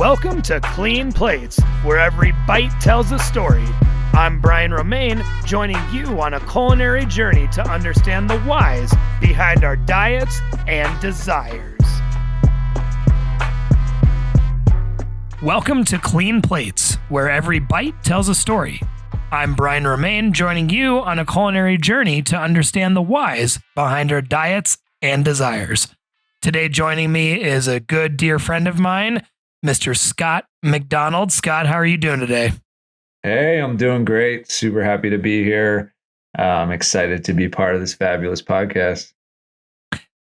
Welcome to Clean Plates, where every bite tells a story. I'm Brian Romaine, joining you on a culinary journey to understand the whys behind our diets and desires. Welcome to Clean Plates, where every bite tells a story. I'm Brian Romaine, joining you on a culinary journey to understand the whys behind our diets and desires. Today joining me is a good dear friend of mine, Mr. Scott McDonald. Scott, how are you doing today? Hey, I'm doing great. Super happy to be here. I'm excited to be part of this fabulous podcast.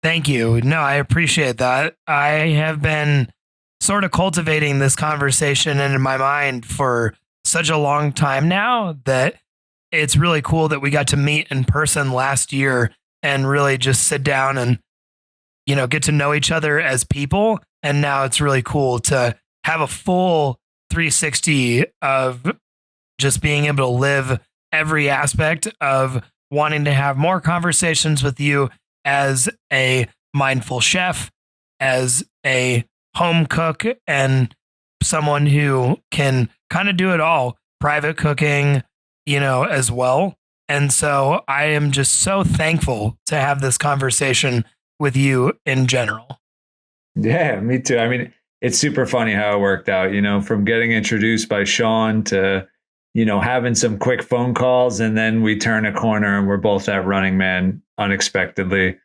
Thank you. No, I appreciate that. I have been sort of cultivating this conversation in my mind for such a long time now that it's really cool that we got to meet in person last year and really just sit down and, get to know each other as people. And now it's really cool to have a full 360 of just being able to live every aspect of wanting to have more conversations with you as a mindful chef, as a home cook, and someone who can kind of do it all, private cooking, as well. And so I am just so thankful to have this conversation with you in general. Yeah, me too. I mean, it's super funny how it worked out, from getting introduced by Sean to, having some quick phone calls, and then we turn a corner and we're both at Running Man unexpectedly.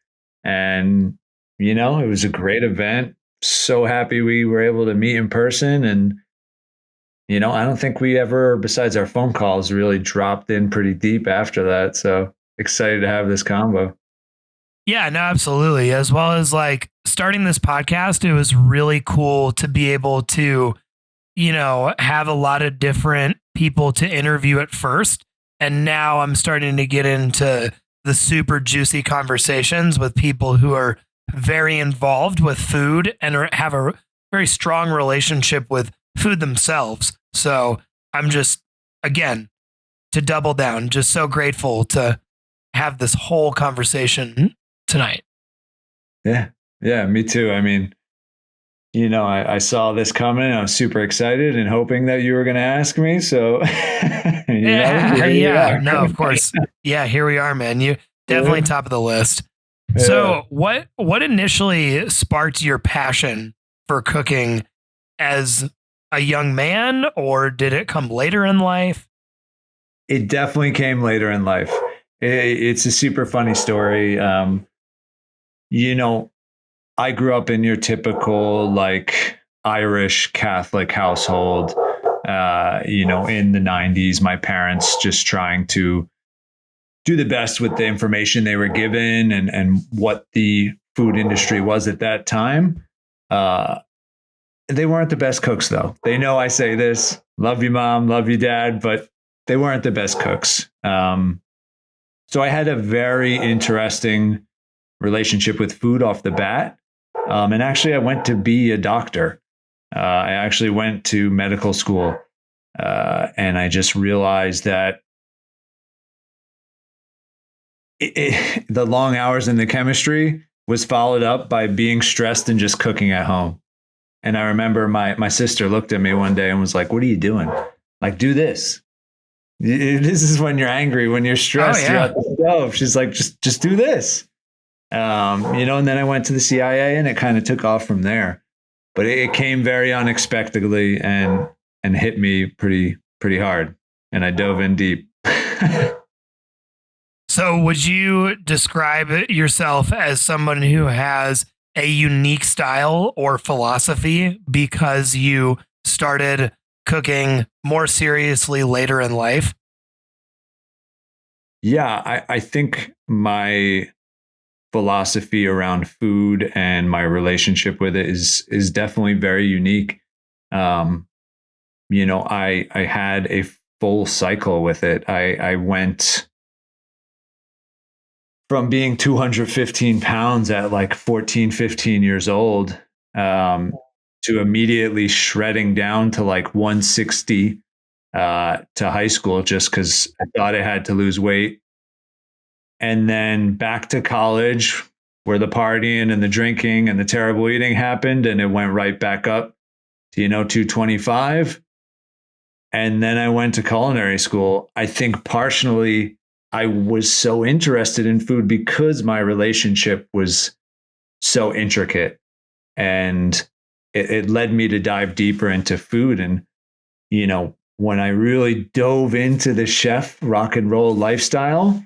And, it was a great event. So happy we were able to meet in person. And, I don't think we ever, besides our phone calls, really dropped in pretty deep after that. So excited to have this combo. Yeah, no, absolutely. As well as starting this podcast, it was really cool to be able to, have a lot of different people to interview at first. And now I'm starting to get into the super juicy conversations with people who are very involved with food and have a very strong relationship with food themselves. So I'm just, again, to double down, just so grateful to have this whole conversation tonight. Yeah, me too. I mean, I saw this coming. I was super excited and hoping that you were going to ask me. So, no, of course. Yeah, here we are, man. You definitely top of the list. Yeah. So what initially sparked your passion for cooking as a young man, or did it come later in life? It definitely came later in life. It's a super funny story. I grew up in your typical Irish Catholic household, in the 90s, my parents just trying to do the best with the information they were given and what the food industry was at that time. They weren't the best cooks, though. They know I say this, love you, mom, love you, dad, but they weren't the best cooks. So I had a very interesting relationship with food off the bat. And actually, I went to be a doctor. I actually went to medical school. And I just realized that the long hours in the chemistry was followed up by being stressed and just cooking at home. And I remember my sister looked at me one day and was like, "What are you doing? Do this. This is when you're angry, when you're stressed, you're at the stove." She's like, just do this. And then I went to the CIA and it kind of took off from there, but it came very unexpectedly and hit me pretty hard. And I dove in deep. So would you describe yourself as someone who has a unique style or philosophy because you started cooking more seriously later in life? Yeah, I think my philosophy around food and my relationship with it is definitely very unique. I had a full cycle with it. I went from being 215 pounds at 14, 15 years old, to immediately shredding down to 160 to high school just because I thought I had to lose weight. And then back to college where the partying and the drinking and the terrible eating happened, and it went right back up 225. And then I went to culinary school. I think partially I was so interested in food because my relationship was so intricate, and it led me to dive deeper into food. And, when I really dove into the chef rock and roll lifestyle,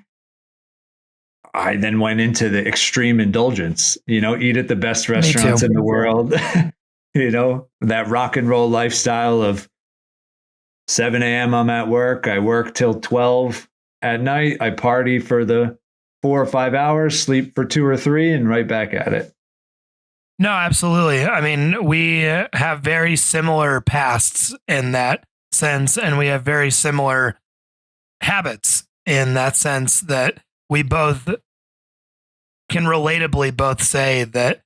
I then went into the extreme indulgence, eat at the best restaurants in the world, that rock and roll lifestyle of 7 a.m. I'm at work. I work till 12 at night. I party for the 4 or 5 hours, sleep for 2 or 3, and right back at it. No, absolutely. I mean, we have very similar pasts in that sense, and we have very similar habits in that sense, that we both can relatably both say that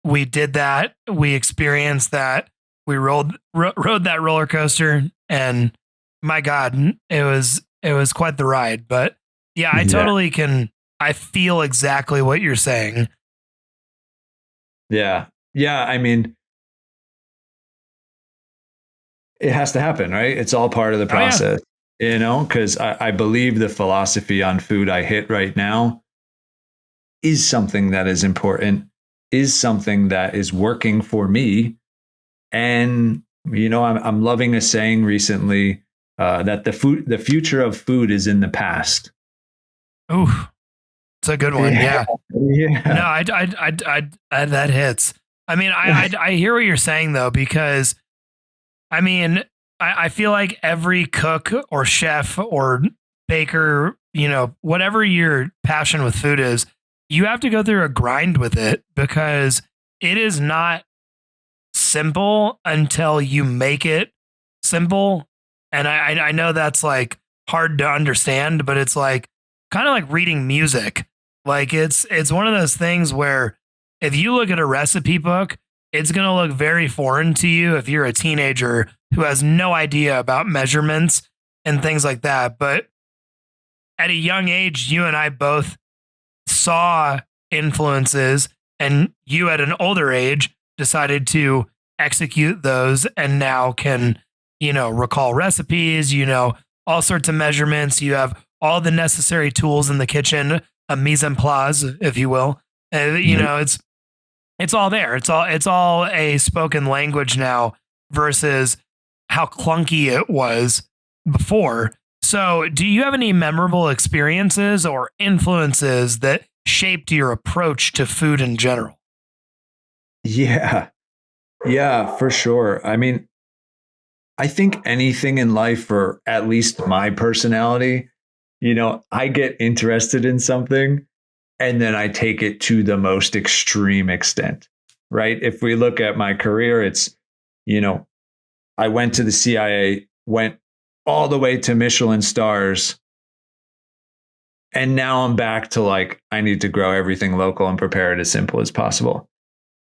we did that, we experienced that, we rode that roller coaster, and my God, it was quite the ride. But yeah, I feel exactly what you're saying. Yeah. Yeah. I mean, it has to happen, right? It's all part of the process, because I believe the philosophy on food I hit right now is something that is important, is something that is working for me. And, I'm loving a saying recently that the future of food is in the past. Ooh, it's a good one. Yeah. Yeah. No, I that hits. I mean, I hear what you're saying though, because I mean, I feel like every cook or chef or baker, whatever your passion with food is, you have to go through a grind with it, because it is not simple until you make it simple. And I know that's like hard to understand, but it's like kind of like reading music. Like it's one of those things where if you look at a recipe book, it's going to look very foreign to you if you're a teenager who has no idea about measurements and things like that. But at a young age, you and I both saw influences, and you at an older age decided to execute those, and now can, recall recipes, all sorts of measurements. You have all the necessary tools in the kitchen, a mise en place, if you will. It's all there. It's all a spoken language now versus how clunky it was before. So, do you have any memorable experiences or influences that shaped your approach to food in general? Yeah. Yeah, for sure. I mean, I think anything in life, or at least my personality, I get interested in something and then I take it to the most extreme extent, right? If we look at my career, it's, I went to the CIA, went all the way to Michelin stars. And now I'm back to like, I need to grow everything local and prepare it as simple as possible.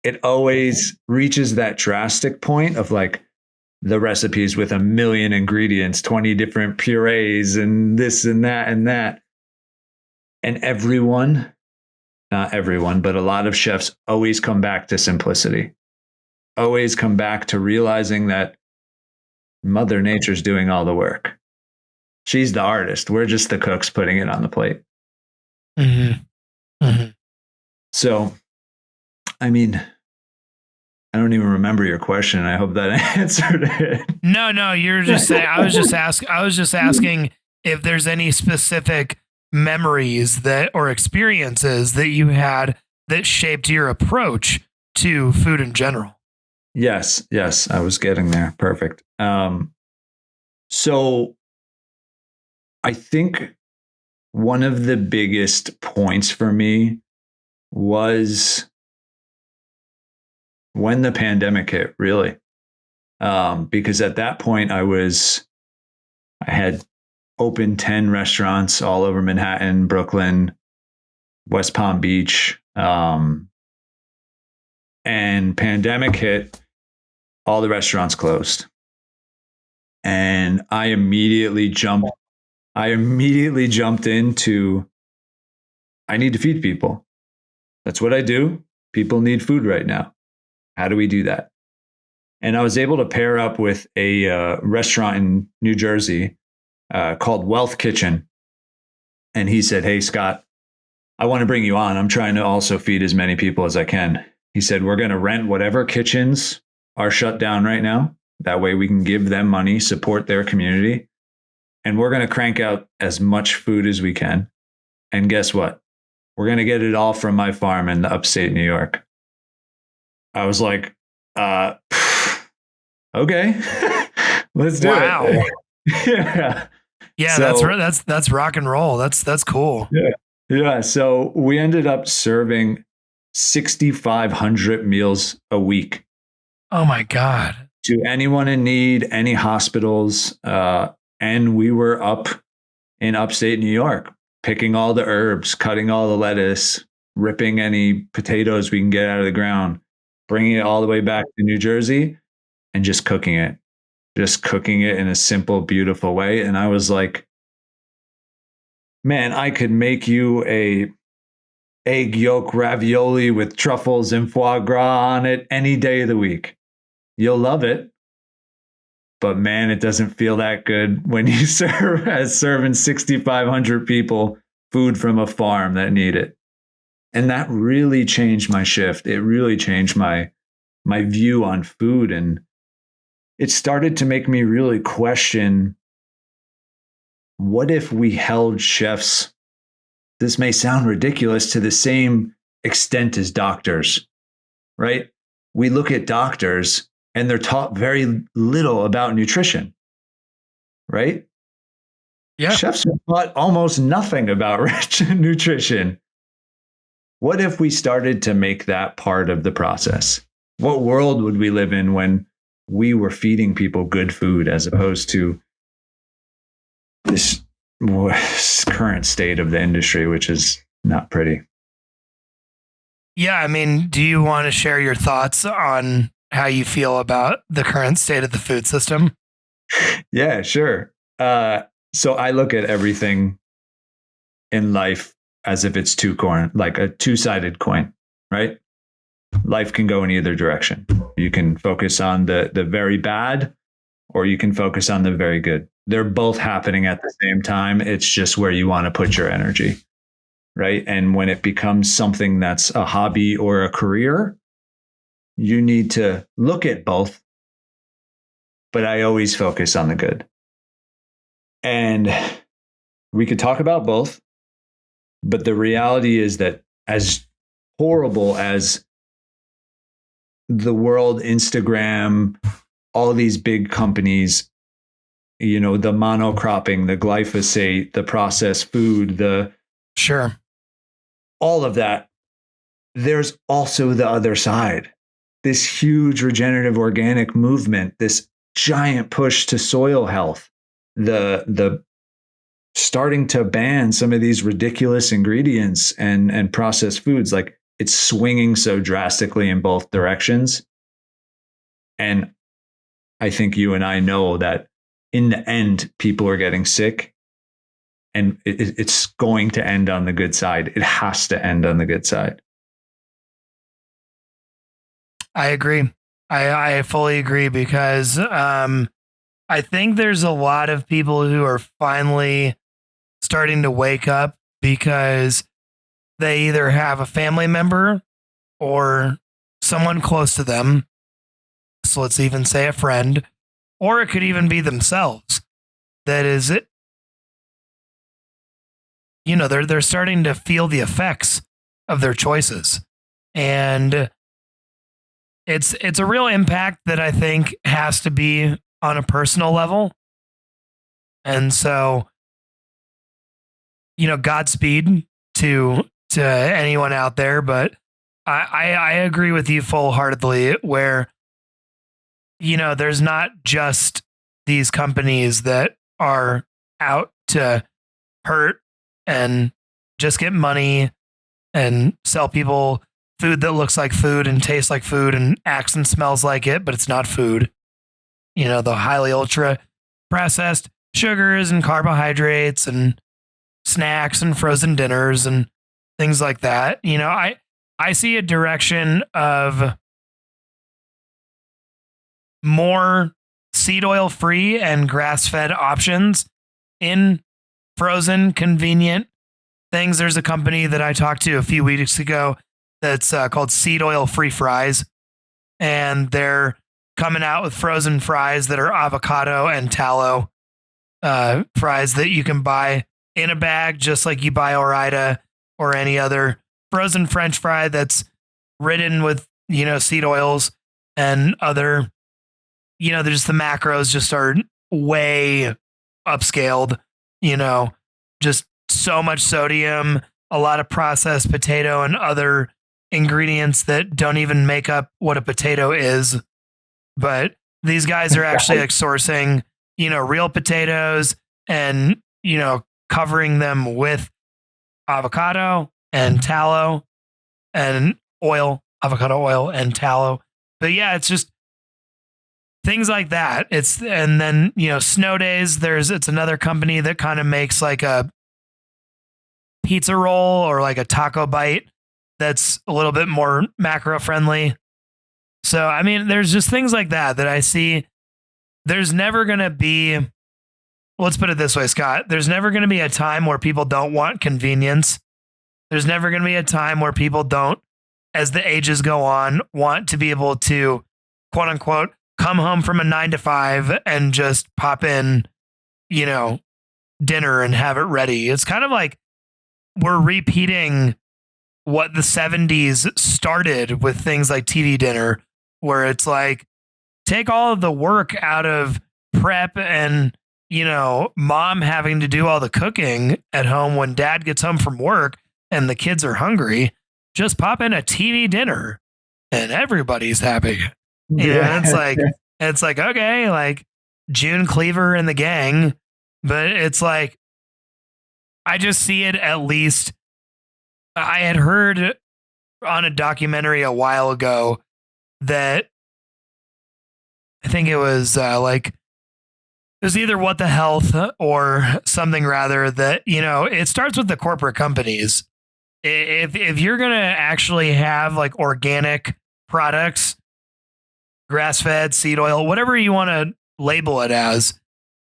It always reaches that drastic point of like the recipes with 1 million ingredients, 20 different purees and this and that and that. And not everyone, but a lot of chefs always come back to simplicity, always come back to realizing that Mother Nature's doing all the work. She's the artist. We're just the cooks putting it on the plate. Mm-hmm. Mm-hmm. So, I mean, I don't even remember your question. I hope that answered it. No, you're just saying. I was just asking if there's any specific memories or experiences that you had that shaped your approach to food in general. Yes, I was getting there. Perfect. So I think one of the biggest points for me was when the pandemic hit, really. Because at that point I had opened 10 restaurants all over Manhattan, Brooklyn, West Palm Beach. And pandemic hit, all the restaurants closed. And I immediately jumped into, I need to feed people. That's what I do. People need food right now. How do we do that? And I was able to pair up with a restaurant in New Jersey called Wealth Kitchen. And he said, "Hey, Scott, I want to bring you on. I'm trying to also feed as many people as I can." He said, "We're going to rent whatever kitchens are shut down right now. That way we can give them money, support their community. And we're going to crank out as much food as we can. And guess what? We're going to get it all from my farm in the upstate New York." I was like, okay, let's do it. Yeah. Yeah, so, that's rock and roll. That's cool. Yeah. So we ended up serving 6,500 meals a week. Oh my God. To anyone in need, any hospitals. And we were up in upstate New York, picking all the herbs, cutting all the lettuce, ripping any potatoes we can get out of the ground, bringing it all the way back to New Jersey and just cooking it in a simple, beautiful way. And I was like, man, I could make you a egg yolk ravioli with truffles and foie gras on it any day of the week. You'll love it. But man, it doesn't feel that good when you serving 6,500 people food from a farm that need it. And that really changed my shift. It really changed my view on food. And it started to make me really question, what if we held chefs, this may sound ridiculous, to the same extent as doctors, right? We look at doctors and they're taught very little about nutrition, right? Yeah. Chefs are taught almost nothing about nutrition. What if we started to make that part of the process? What world would we live in when we were feeding people good food as opposed to this current state of the industry, which is not pretty? Yeah, I mean, do you want to share your thoughts on how you feel about the current state of the food system? Yeah, sure. So I look at everything in life as if it's like a two-sided coin, right? Life can go in either direction. You can focus on the very bad, or you can focus on the very good. They're both happening at the same time. It's just where you want to put your energy, right? And when it becomes something that's a hobby or a career, you need to look at both. But I always focus on the good. And we could talk about both. But the reality is that as horrible as the world, Instagram, all these big companies, the monocropping, the glyphosate, the processed food, all of that, there's also the other side. This huge regenerative organic movement, this giant push to soil health, the starting to ban some of these ridiculous ingredients and processed foods. Like, it's swinging so drastically in both directions. And I think you and I know that in the end, people are getting sick, and it's going to end on the good side. It has to end on the good side. I agree. I fully agree, because I think there's a lot of people who are finally starting to wake up because they either have a family member or someone close to them. So let's even say a friend, or it could even be themselves. That is it. They're starting to feel the effects of their choices. And it's a real impact that I think has to be on a personal level. And so, Godspeed to anyone out there, but I agree with you full-heartedly, where there's not just these companies that are out to hurt and just get money and sell people food that looks like food and tastes like food and acts and smells like it, but it's not food. The highly ultra processed sugars and carbohydrates and snacks and frozen dinners and things like that. I see a direction of more seed oil free and grass fed options in frozen, convenient things. There's a company that I talked to a few weeks ago that's called Seed Oil Free Fries, and they're coming out with frozen fries that are avocado and tallow fries that you can buy in a bag, just like you buy Ore-Ida or any other frozen French fry that's ridden with, seed oils and other, there's the macros just are way upscaled, just so much sodium, a lot of processed potato and other ingredients that don't even make up what a potato is. But these guys are actually like sourcing, real potatoes and, covering them with avocado and tallow and oil, avocado oil and tallow. But yeah, it's just things like that. And then, Snow Days, it's another company that kind of makes like a pizza roll or like a taco bite that's a little bit more macro friendly. So, I mean, there's just things like that I see. There's never going to be, let's put it this way, Scott, there's never going to be a time where people don't want convenience. There's never going to be a time where people don't, as the ages go on, want to be able to, quote unquote, come home from a 9 to 5 and just pop in, dinner and have it ready. It's kind of like we're repeating what the 70s started with things like TV dinner, where it's like, take all of the work out of prep and, mom having to do all the cooking at home when dad gets home from work and the kids are hungry. Just pop in a TV dinner and everybody's happy. It's like, okay, like June Cleaver and the gang, but it's like, I just see it at least. I had heard on a documentary a while ago that I think it was it was either What the Health or something rather that, it starts with the corporate companies. If you're going to actually have like organic products, grass fed, seed oil, whatever you want to label it as,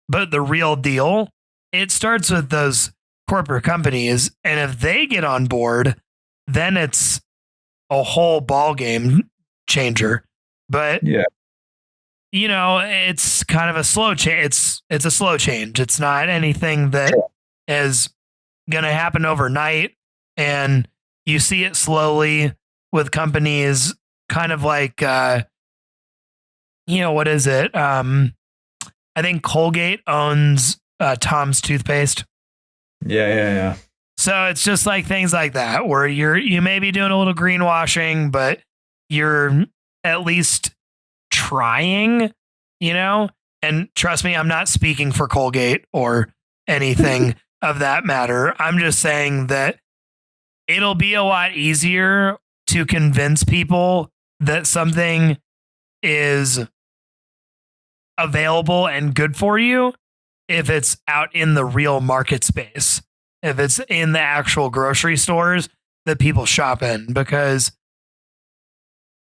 but the real deal, it starts with those corporate companies. And if they get on board, then it's a whole ball game changer. But yeah, it's kind of a slow change. It's a slow change. It's not anything that is going to happen overnight. And you see it slowly with companies kind of like, what is it? I think Colgate owns Tom's toothpaste. Yeah. So it's just like things like that where you may be doing a little greenwashing, but you're at least trying, and trust me, I'm not speaking for Colgate or anything of that matter. I'm just saying that it'll be a lot easier to convince people that something is available and good for you if it's out in the real market space, if it's in the actual grocery stores that people shop in, because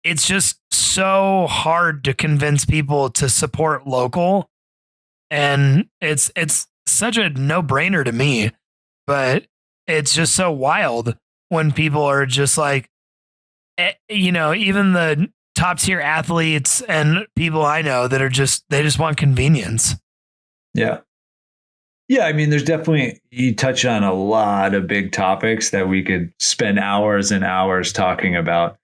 it's just so hard to convince people to support local. And it's such a no-brainer to me, but it's just so wild when people are just like, even the top tier athletes and people I know that are they just want convenience. Yeah. Yeah. I mean, there's definitely, you touch on a lot of big topics that we could spend hours and hours talking about.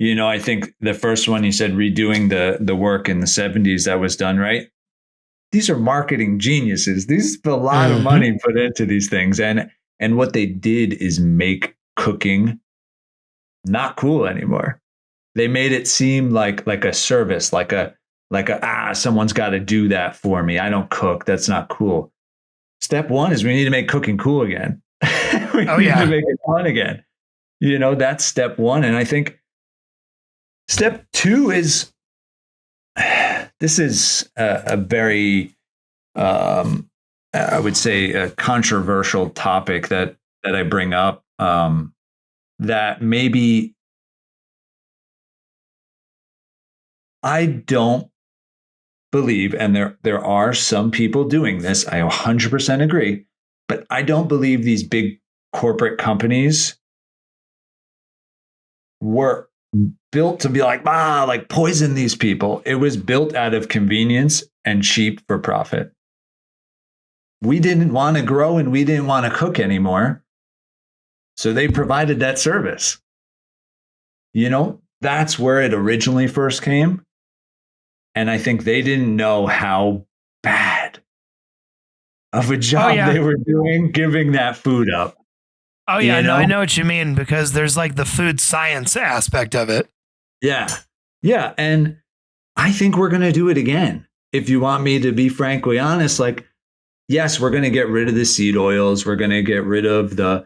I think the first one you said, redoing the work in the 70s that was done, right? These are marketing geniuses. These a lot of money put into these things. And what they did is make cooking not cool anymore. They made it seem like a service, like a someone's got to do that for me. I don't cook. That's not cool. Step one is we need to make cooking cool again. We need to make it fun again. That's step one. And I think step two is, this is a very, I would say, a controversial topic that I bring up, that maybe I don't believe, and there are some people doing this, I 100% agree, but I don't believe these big corporate companies were built to be like poison these people. It was built out of convenience and cheap for profit. We didn't want to grow and we didn't want to cook anymore. So they provided that service. That's where it originally first came. And I think they didn't know how bad of a job they were doing giving that food up. Oh, yeah. No, I know what you mean, because there's like the food science aspect of it. Yeah. Yeah. And I think we're going to do it again. If you want me to be frankly honest, yes, we're going to get rid of the seed oils. We're going to get rid of the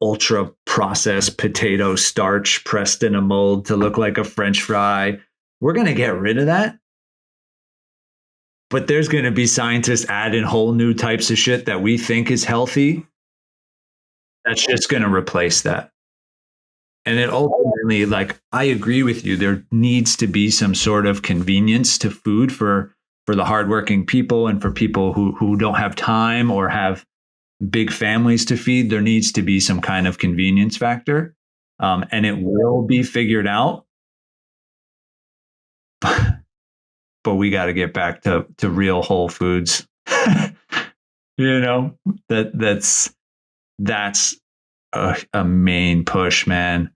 ultra processed potato starch pressed in a mold to look like a French fry. We're going to get rid of that. But there's going to be scientists adding whole new types of shit that we think is healthy. That's just going to replace that. And it ultimately, I agree with you. There needs to be some sort of convenience to food for the hardworking people and for people who don't have time or have big families to feed. There needs to be some kind of convenience factor. And it will be figured out. But we got to get back to real whole foods. That's a main push, man.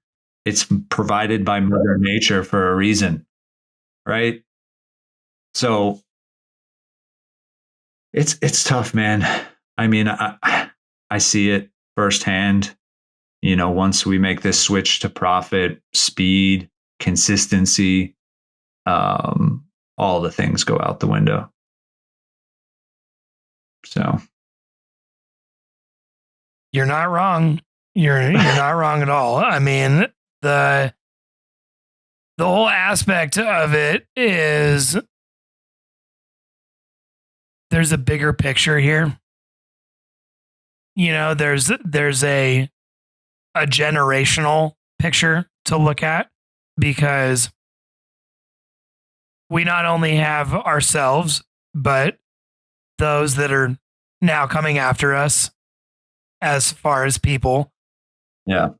It's provided by Mother Nature for a reason, right? So it's tough, man. I mean, I see it firsthand. Once we make this switch to profit, speed, consistency, all the things go out the window. So you're not wrong. You're not wrong at all. I mean, the whole aspect of it is there's a bigger picture here. There's a generational picture to look at, because we not only have ourselves, but those that are now coming after us as far as people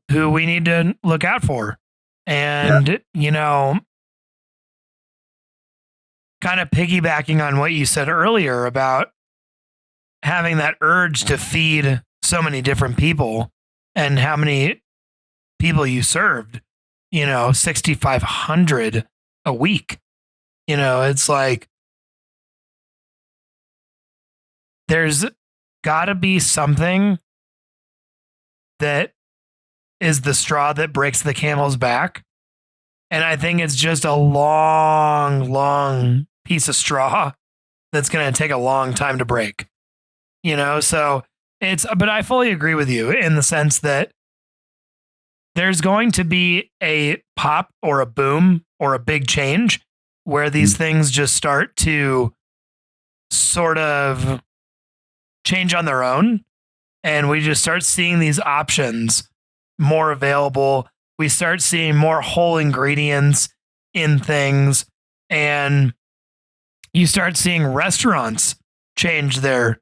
who we need to look out for. And, kind of piggybacking on what you said earlier about having that urge to feed so many different people and how many people you served, 6,500 a week. It's like there's got to be something that is the straw that breaks the camel's back. And I think it's just a long, long piece of straw that's going to take a long time to break. So but I fully agree with you in the sense that there's going to be a pop or a boom or a big change where these things just start to sort of change on their own. And we just start seeing these options more available. We start seeing more whole ingredients in things. And you start seeing restaurants change their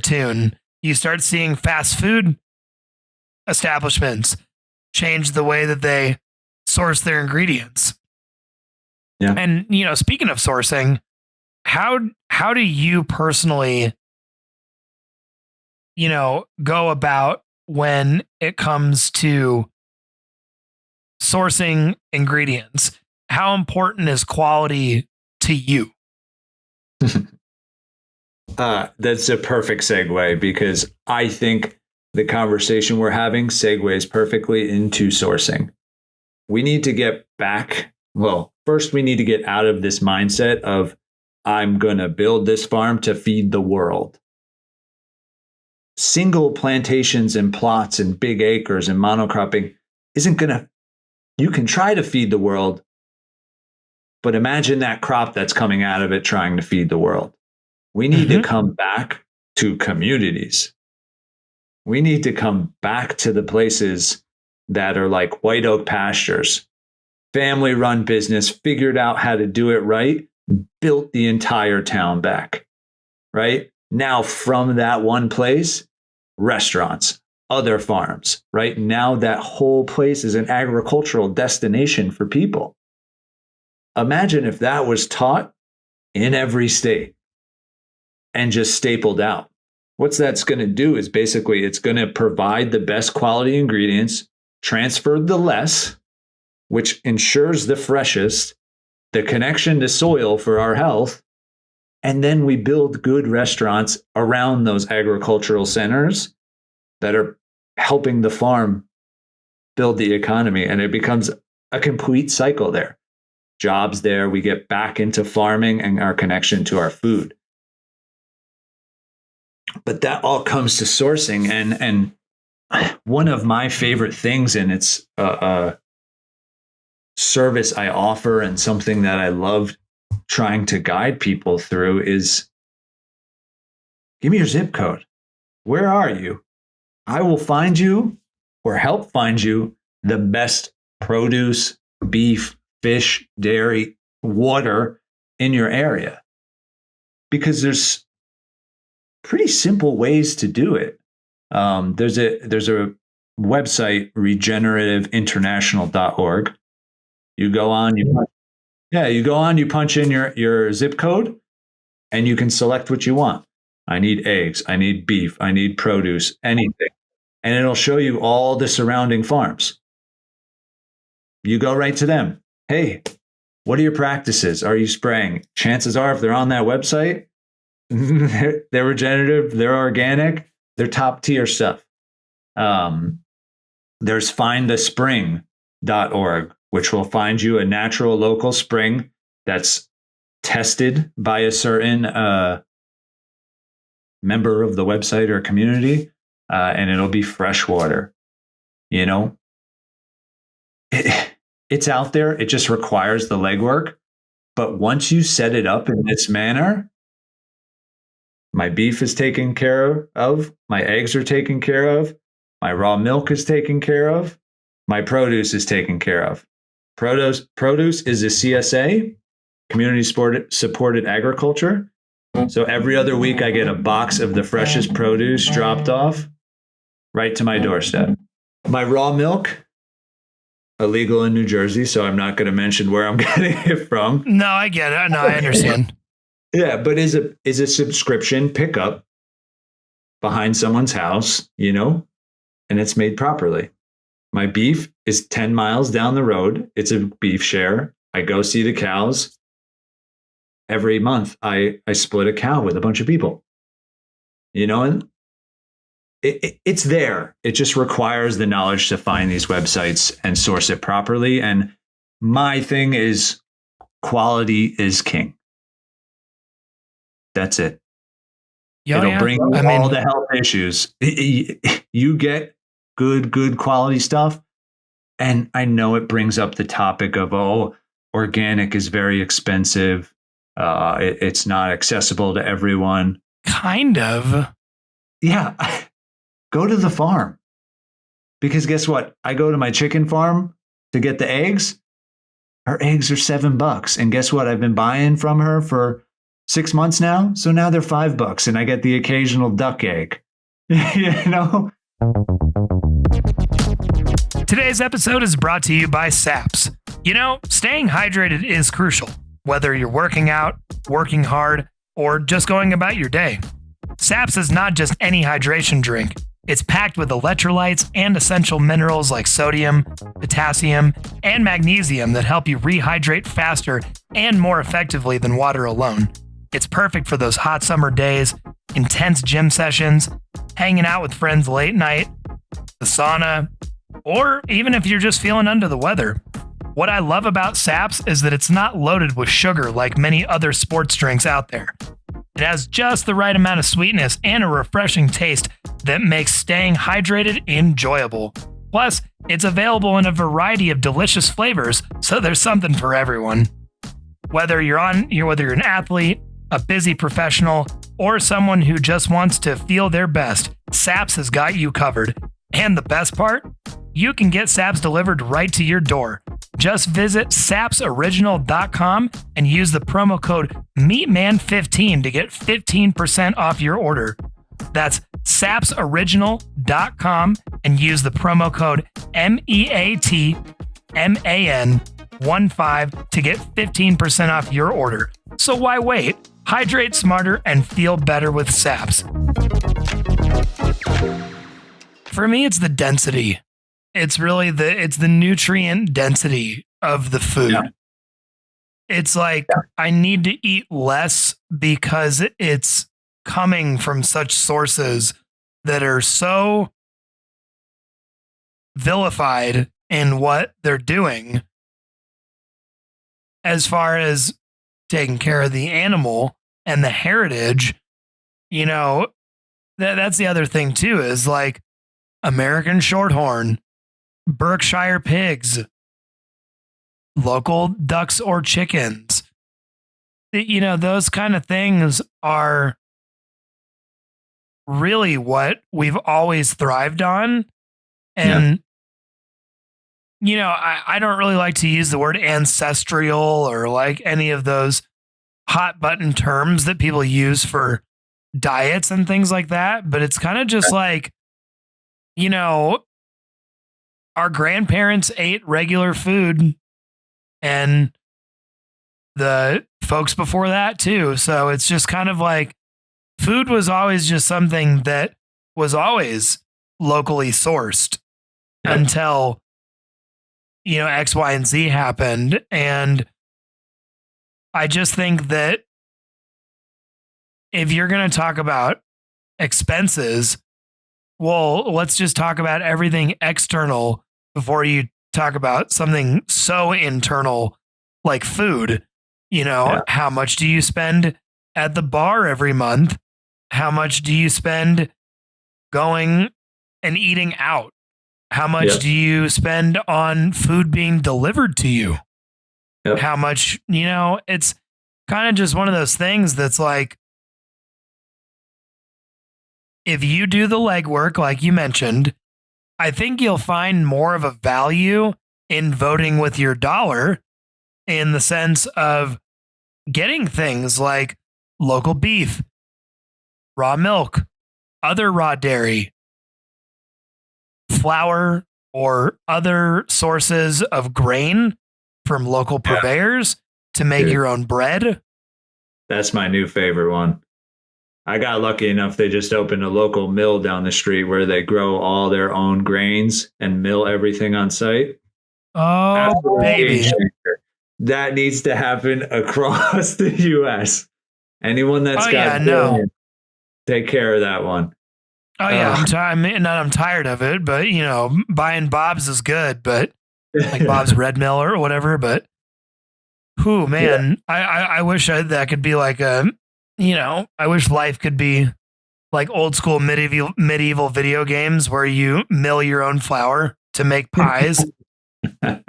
tune. You start seeing fast food establishments change the way that they source their ingredients. Yeah. And, speaking of sourcing, how do you personally, go about when it comes to sourcing ingredients? How important is quality to you? That's a perfect segue, because I think the conversation we're having segues perfectly into sourcing. We need to get back. Well, first we need to get out of this mindset of I'm going to build this farm to feed the world. Single plantations and plots and big acres and monocropping isn't going to, you can try to feed the world, but imagine that crop that's coming out of it trying to feed the world. We need to come back to communities. We need to come back to the places that are like white oak pastures, family run business, figured out how to do it right, built the entire town back, right? Now from that one place, restaurants, other farms, right? Now that whole place is an agricultural destination for people. Imagine if that was taught in every state and just stapled out. What that's going to do is basically it's going to provide the best quality ingredients, transfer the less, which ensures the freshest, the connection to soil for our health, and then we build good restaurants around those agricultural centers that are helping the farm build the economy. And it becomes a complete cycle there. Jobs there, we get back into farming and our connection to our food. But that all comes to sourcing. And one of my favorite things, and it's a service I offer and something that I love trying to guide people through, is give me your zip code. Where are you? I will find you or help find you the best produce, beef, fish, dairy, water in your area. Because there's pretty simple ways to do it. There's a website, regenerativeInternational.org. You go on, you punch in your zip code, and you can select what you want. I need eggs, I need beef, I need produce, anything. And it'll show you all the surrounding farms. You go right to them. Hey, what are your practices? Are you spraying? Chances are, if they're on that website, they're regenerative, they're organic, they're top tier stuff. There's findthespring.org, which will find you a natural local spring that's tested by a certain member of the website or community, and it'll be fresh water. You know, it's out there. It just requires the legwork. But once you set it up in this manner, my beef is taken care of, my eggs are taken care of, my raw milk is taken care of, my produce is taken care of. Produce is a CSA, community supported agriculture. So every other week I get a box of the freshest produce dropped off right to my doorstep. My raw milk, illegal in New Jersey, so I'm not going to mention where I'm getting it from. No, I get it. No, I understand. Yeah, but is a subscription pickup behind someone's house, you know, and it's made properly. My beef is 10 miles down the road. It's a beef share. I go see the cows. Every month, I split a cow with a bunch of people, you know, and it's there. It just requires the knowledge to find these websites and source it properly. And my thing is quality is king. That's it. It'll bring all the health issues. You get good quality stuff. And I know it brings up the topic of, organic is very expensive. It's not accessible to everyone. Kind of. Yeah. Go to the farm. Because guess what? I go to my chicken farm to get the eggs. Her eggs are $7. And guess what? I've been buying from her for 6 months now. So now they're $5 and I get the occasional duck egg. You know? Today's episode is brought to you by SAPS. You know, staying hydrated is crucial, whether you're working out, working hard, or just going about your day. SAPS is not just any hydration drink. It's packed with electrolytes and essential minerals like sodium, potassium, and magnesium that help you rehydrate faster and more effectively than water alone. It's perfect for those hot summer days, intense gym sessions, hanging out with friends late night, the sauna, or even if you're just feeling under the weather. What I love about SAPS is that it's not loaded with sugar like many other sports drinks out there. It has just the right amount of sweetness and a refreshing taste that makes staying hydrated enjoyable. Plus, it's available in a variety of delicious flavors, so there's something for everyone. Whether you're an athlete, a busy professional, or someone who just wants to feel their best, SAPS has got you covered. And the best part? You can get SAPS delivered right to your door. Just visit sapsoriginal.com and use the promo code MEATMAN15 to get 15% off your order. That's sapsoriginal.com and use the promo code MEATMAN15 to get 15% off your order. So why wait? Hydrate smarter and feel better with Saps. For me, it's the density. It's really the nutrient density of the food. Yeah. It's like I need to eat less because it's coming from such sources that are so vilified in what they're doing as far as taking care of the animal and the heritage. You know, that's the other thing too, is like American Shorthorn, Berkshire pigs, local ducks or chickens. You know, those kind of things are really what we've always thrived on. And, you know, I don't really like to use the word ancestral or like any of those hot button terms that people use for diets and things like that. But it's kind of just like, you know, our grandparents ate regular food and the folks before that too. So it's just kind of like food was always just something that was always locally sourced until, you know, X, Y, and Z happened. And I just think that if you're going to talk about expenses, well, let's just talk about everything external before you talk about something so internal like food. You know, how much do you spend at the bar every month? How much do you spend going and eating out? How much do you spend on food being delivered to you? How much, you know, it's kind of just one of those things that's like, if you do the legwork, like you mentioned, I think you'll find more of a value in voting with your dollar in the sense of getting things like local beef, raw milk, other raw dairy, flour, or other sources of grain from local purveyors to make your own bread. That's my new favorite one. I got lucky enough, they just opened a local mill down the street where they grow all their own grains and mill everything on site. Oh, absolutely, baby. That needs to happen across the U.S. Anyone that's take care of that one. Oh, yeah. I'm tired of it, but, you know, buying Bob's is good, but like Bob's Red Mill or whatever. But, man, I wish that could be like a, you know, I wish life could be like old school medieval video games where you mill your own flour to make pies. I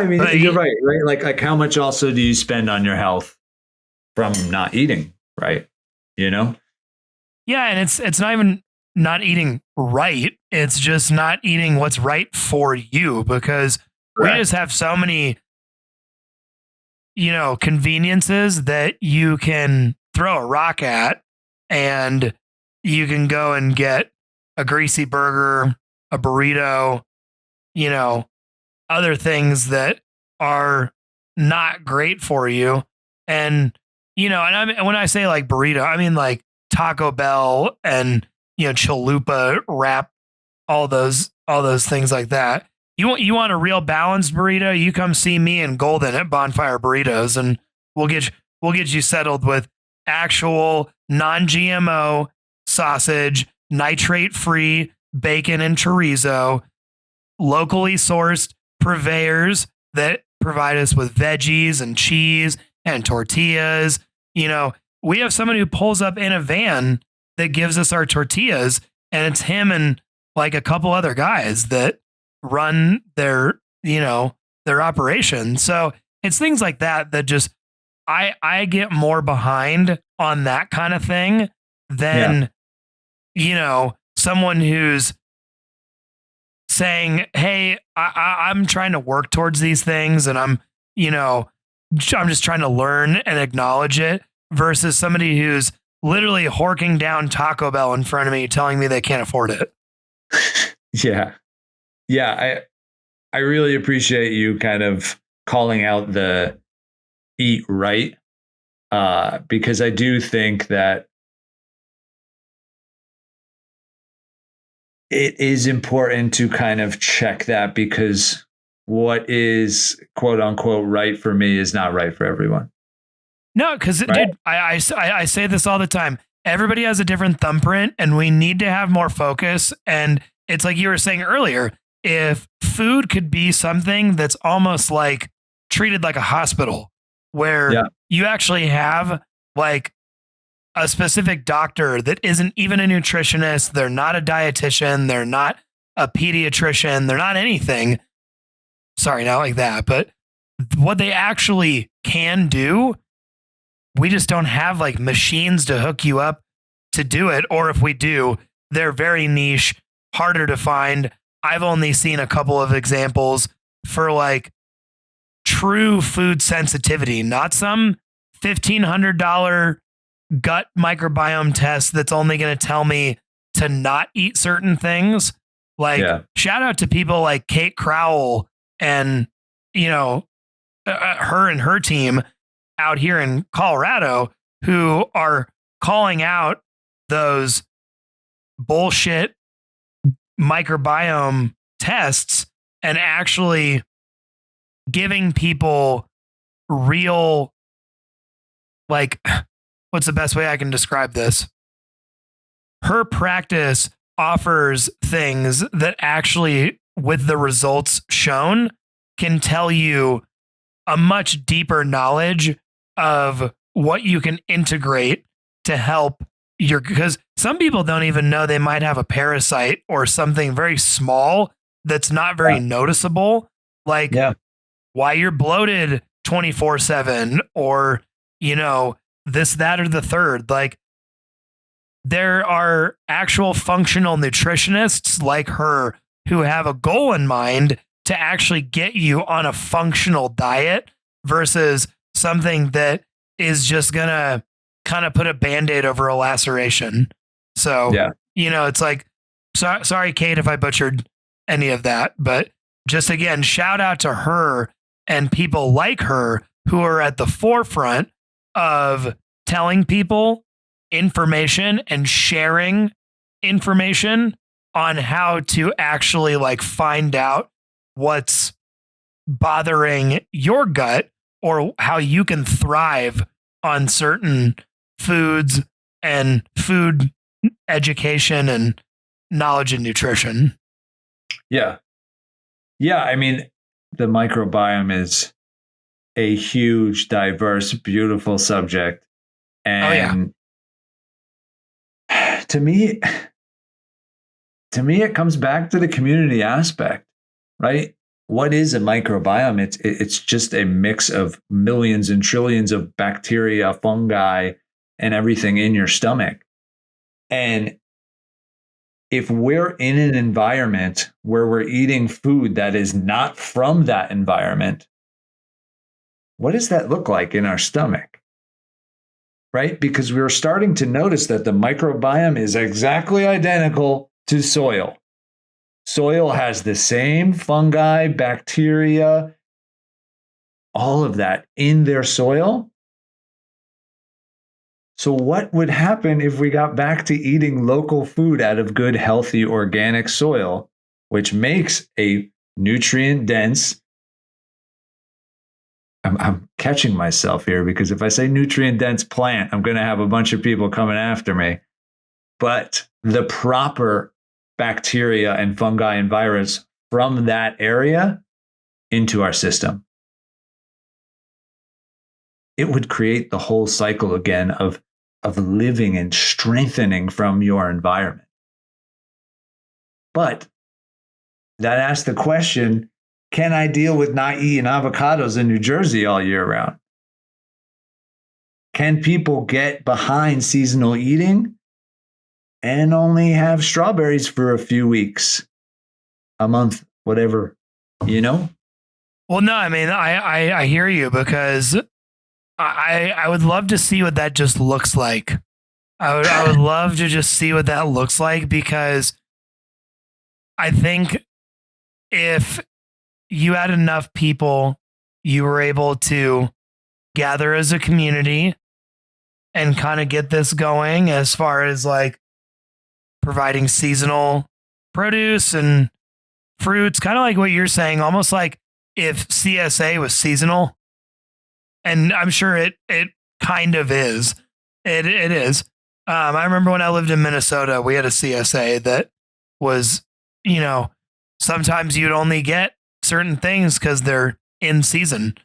mean, but you're right? Like how much also do you spend on your health from not eating, right? You know? Yeah, and it's not even not eating right. It's just not eating what's right for you, because we just have so many, you know, conveniences that you can throw a rock at, and you can go and get a greasy burger, a burrito, you know, other things that are not great for you. And, you know, and when I say like burrito, I mean like Taco Bell and, you know, chalupa wrap, all those things like that. You want a real balanced burrito? You come see me in Golden at Bonfire Burritos, and we'll get you settled with actual non-GMO sausage, nitrate-free bacon and chorizo, locally sourced purveyors that provide us with veggies and cheese and tortillas. You know, we have someone who pulls up in a van that gives us our tortillas, and it's him and like a couple other guys that run their, you know, their operation. So it's things like that just I get more behind on that kind of thing than, you know, someone who's saying, hey, I'm trying to work towards these things and I'm just trying to learn and acknowledge it versus somebody who's literally horking down Taco Bell in front of me telling me they can't afford it. Yeah. Yeah. I really appreciate you kind of calling out the eat right, because I do think that it is important to kind of check that, because what is quote unquote right for me is not right for everyone. No, because Right? dude, I say this all the time. Everybody has a different thumbprint, and we need to have more focus. And it's like you were saying earlier, if food could be something that's almost like treated like a hospital, where Yeah. you actually have like a specific doctor that isn't even a nutritionist, they're not a dietitian, they're not a pediatrician, they're not anything. Sorry, not like that, but what they actually can do, we just don't have like machines to hook you up to do it. Or if we do, they're very niche, harder to find. I've only seen a couple of examples for like true food sensitivity, not some $1,500 gut microbiome test that's only going to tell me to not eat certain things. Like, shout out to people like Kate Crowell and, her and her team out here in Colorado who are calling out those bullshit microbiome tests and actually giving people real, like, what's the best way I can describe this? Her practice offers things that actually, with the results shown, can tell you a much deeper knowledge of what you can integrate to help because some people don't even know they might have a parasite or something very small that's not very noticeable, like why you're bloated 24/7 or, this, that, or the third. Like, there are actual functional nutritionists like her who have a goal in mind to actually get you on a functional diet versus something that is just going to kind of put a Band-Aid over a laceration. So, it's like, sorry, Kate, if I butchered any of that, but just again, shout out to her and people like her who are at the forefront of telling people information and sharing information on how to actually like find out what's bothering your gut or how you can thrive on certain foods and food education and knowledge and nutrition. Yeah. Yeah. I mean, the microbiome is a huge, diverse, beautiful subject. And to me, it comes back to the community aspect, right? What is a microbiome? It's just a mix of millions and trillions of bacteria, fungi, and everything in your stomach. And if we're in an environment where we're eating food that is not from that environment, what does that look like in our stomach? Right? Because we're starting to notice that the microbiome is exactly identical to soil. Soil has the same fungi, bacteria, all of that in their soil. So what would happen if we got back to eating local food out of good, healthy, organic soil, which makes a nutrient-dense, I'm catching myself here because if I say nutrient-dense plant, I'm going to have a bunch of people coming after me. But the proper bacteria and fungi and virus from that area into our system, it would create the whole cycle again of living and strengthening from your environment. But that asks the question, can I deal with not eating avocados in New Jersey all year round? Can people get behind seasonal eating and only have strawberries for a few weeks? a month, whatever, you know? Well, no, I mean, I hear you because I would love to see what that just looks like. I would love to just see what that looks like because I think if you had enough people, you were able to gather as a community and kind of get this going as far as like providing seasonal produce and fruits, kind of like what you're saying, almost like if CSA was seasonal, and I'm sure it kind of is. It is. I remember when I lived in Minnesota, we had a CSA that was, you know, sometimes you'd only get certain things because they're in season,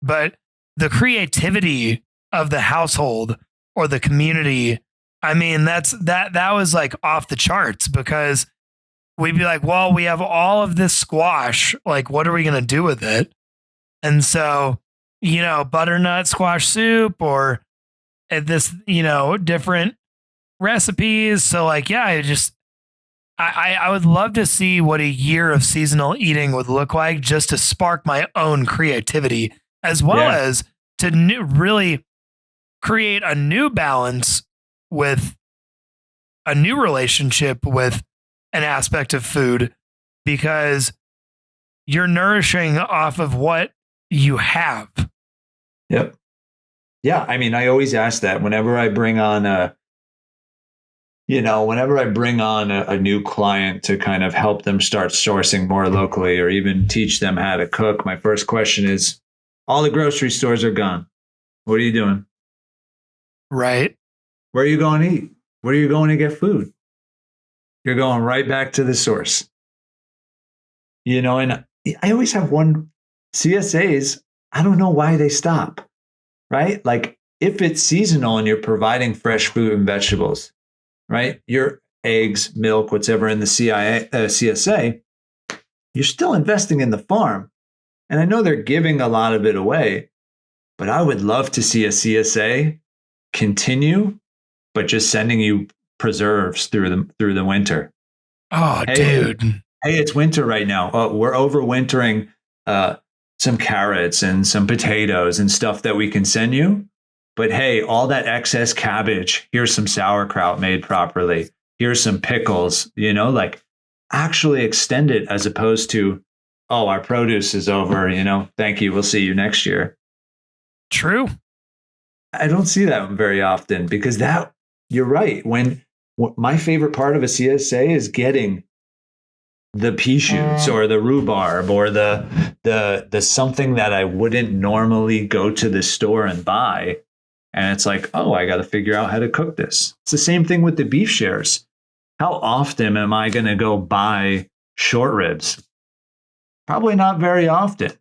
but the creativity of the household or the community, I mean, that was like off the charts because we'd be like, well, we have all of this squash. Like, what are we going to do with it? And so, you know, butternut squash soup or this, you know, different recipes. So like, yeah, I would love to see what a year of seasonal eating would look like just to spark my own creativity as well as to really create a new balance with a new relationship with an aspect of food because you're nourishing off of what you have. Yep. Yeah. I mean, I always ask that whenever I bring on a new client to kind of help them start sourcing more locally or even teach them how to cook. My first question is, all the grocery stores are gone. What are you doing? Right. Where are you going to eat? Where are you going to get food? You're going right back to the source. You know, and I always have one CSAs, I don't know why they stop, right? Like if it's seasonal and you're providing fresh fruit and vegetables, right? Your eggs, milk, whatever in the CSA, you're still investing in the farm. And I know they're giving a lot of it away, but I would love to see a CSA continue, but just sending you preserves through the winter. Oh, dude. Hey, it's winter right now. We're overwintering some carrots and some potatoes and stuff that we can send you. But hey, all that excess cabbage, here's some sauerkraut made properly. Here's some pickles, you know, like actually extend it as opposed to, oh, our produce is over, you know, thank you. We'll see you next year. True. I don't see that very often because you're right. My favorite part of a CSA is getting the pea shoots or the rhubarb or the something that I wouldn't normally go to the store and buy. And it's like, oh, I got to figure out how to cook this. It's the same thing with the beef shares. How often am I going to go buy short ribs? Probably not very often,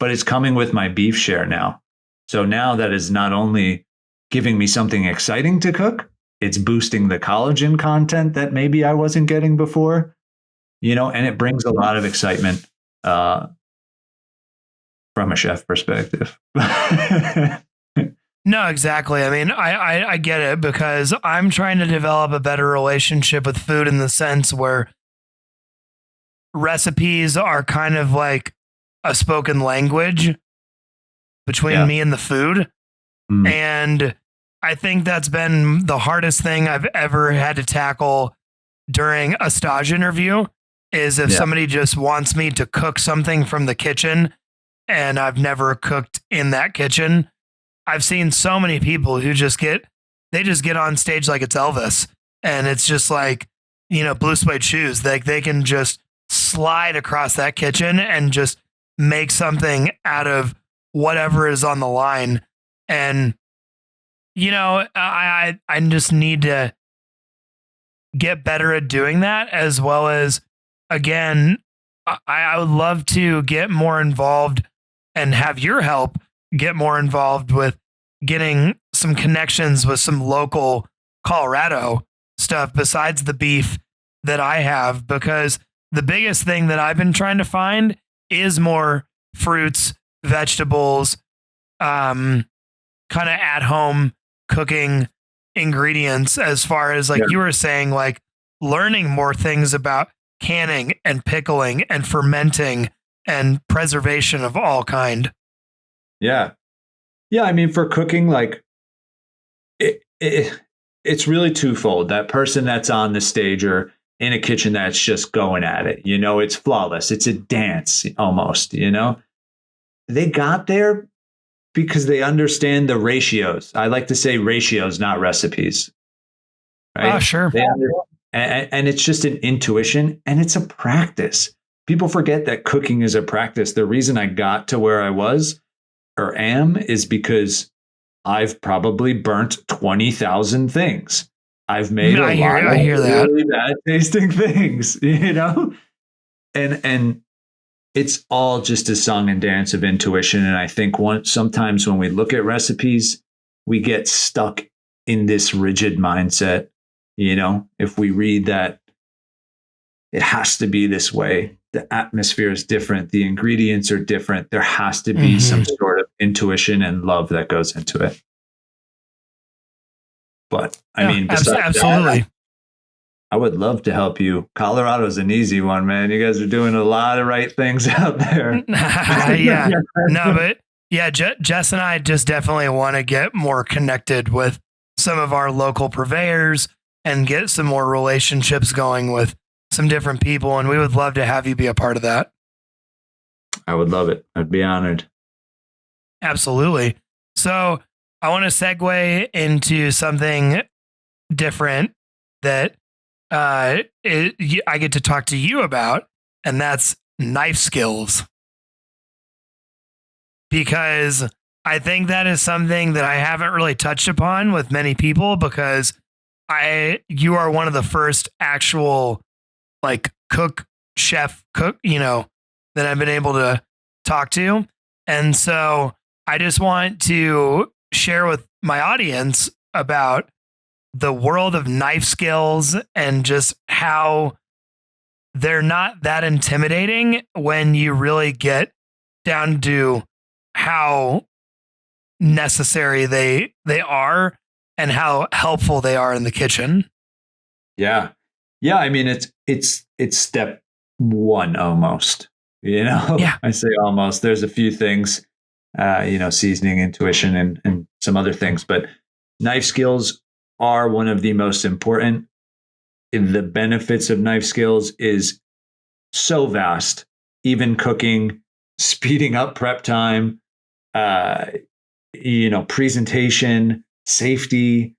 but it's coming with my beef share now. So now that is not only giving me something exciting to cook, it's boosting the collagen content that maybe I wasn't getting before, you know, and it brings a lot of excitement from a chef perspective. No, exactly. I mean, I get it because I'm trying to develop a better relationship with food in the sense where recipes are kind of like a spoken language between me and the food. And I think that's been the hardest thing I've ever had to tackle during a stage interview is if somebody just wants me to cook something from the kitchen and I've never cooked in that kitchen. I've seen so many people who just get on stage like it's Elvis and it's just like, you know, blue suede shoes. They can just slide across that kitchen and just make something out of whatever is on the line. And, you know, I just need to get better at doing that as well as, again, I would love to get more involved and have your help get more involved with getting some connections with some local Colorado stuff besides the beef that I have, because the biggest thing that I've been trying to find is more fruits, vegetables, kind of at home cooking ingredients as far as like you were saying, like learning more things about canning and pickling and fermenting and preservation of all kind. Yeah. Yeah. I mean, for cooking, like it's really twofold. That person that's on the stage or in a kitchen that's just going at it, it's flawless. It's a dance almost, they got there because they understand the ratios. I like to say ratios, not recipes. Right? Oh, sure. And it's just an intuition and it's a practice. People forget that cooking is a practice. The reason I got to where I was or am is because I've probably burnt 20,000 things. I've made I hear that. really bad tasting things, and it's all just a song and dance of intuition. And I think sometimes when we look at recipes, we get stuck in this rigid mindset. If we read that it has to be this way, the atmosphere is different, the ingredients are different, there has to be some sort of intuition and love that goes into it. But I mean, absolutely. I would love to help you. Colorado's an easy one, man. You guys are doing a lot of right things out there. Yeah. No, but yeah, Jess and I just definitely want to get more connected with some of our local purveyors and get some more relationships going with some different people. And we would love to have you be a part of that. I would love it. I'd be honored. Absolutely. So I want to segue into something different that I get to talk to you about, and that's knife skills. Because I think that is something that I haven't really touched upon with many people, because you are one of the first actual like chef cook, that I've been able to talk to. And so I just want to share with my audience about the world of knife skills and just how they're not that intimidating when you really get down to how necessary they are and how helpful they are in the kitchen. Yeah. I mean, it's step one almost. Yeah. I say almost. There's a few things, seasoning, intuition, and some other things, but knife skills are one of the most important. The benefits of knife skills is so vast. Even cooking, speeding up prep time, presentation, safety.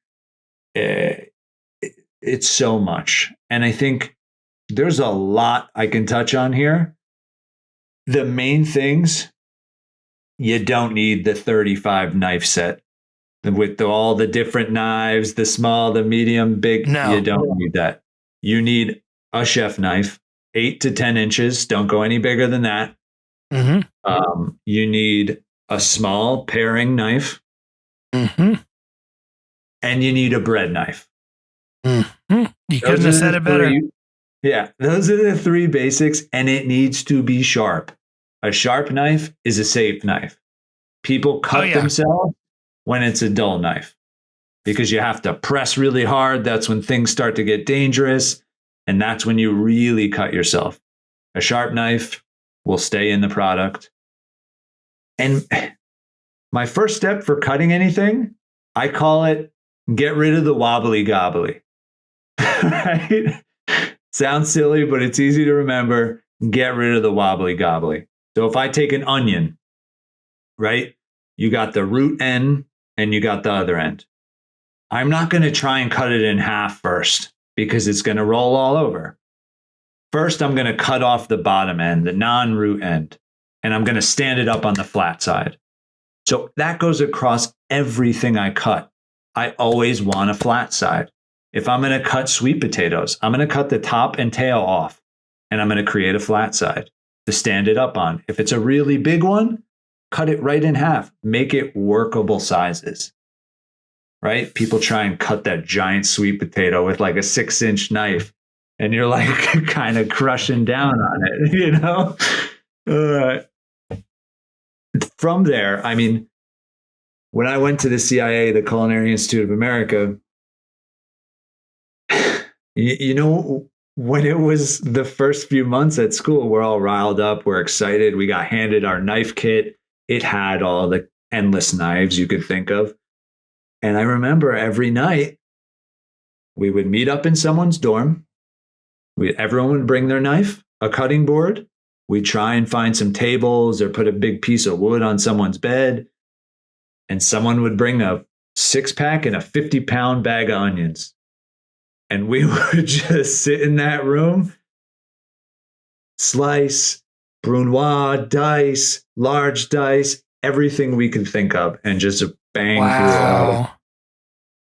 It's so much. And I think there's a lot I can touch on here. The main things, you don't need the 35 knife set with all the different knives, the small, the medium, big. No. You don't need that. You need a chef knife, 8 to 10 inches. Don't go any bigger than that. Mm-hmm. You need a small paring knife. Mm-hmm. And you need a bread knife. Mm-hmm. You couldn't have said it better. Yeah, those are the three basics, and it needs to be sharp. A sharp knife is a safe knife. People cut themselves when it's a dull knife because you have to press really hard. That's when things start to get dangerous, and that's when you really cut yourself. A sharp knife will stay in the product. And my first step for cutting anything, I call it get rid of the wobbly gobbly. Right? Sounds silly, but it's easy to remember. Get rid of the wobbly gobbly. So if I take an onion, right, you got the root end and you got the other end. I'm not going to try and cut it in half first because it's going to roll all over. First, I'm going to cut off the bottom end, the non-root end, and I'm going to stand it up on the flat side. So that goes across everything I cut. I always want a flat side. If I'm going to cut sweet potatoes, I'm going to cut the top and tail off, and I'm going to create a flat side to stand it up on. If it's a really big one, cut it right in half. Make it workable sizes, right? People try and cut that giant sweet potato with like a 6-inch knife, and you're like kind of crushing down on it, From there, I mean, when I went to the CIA, the Culinary Institute of America, when it was the first few months at school, we're all riled up. We're excited. We got handed our knife kit. It had all the endless knives you could think of. And I remember every night we would meet up in someone's dorm. Everyone would bring their knife, a cutting board. We'd try and find some tables or put a big piece of wood on someone's bed. And someone would bring a 6-pack and a 50-pound bag of onions. And we would just sit in that room, slice, brunoise, dice, large dice, everything we could think of, and just bang through it.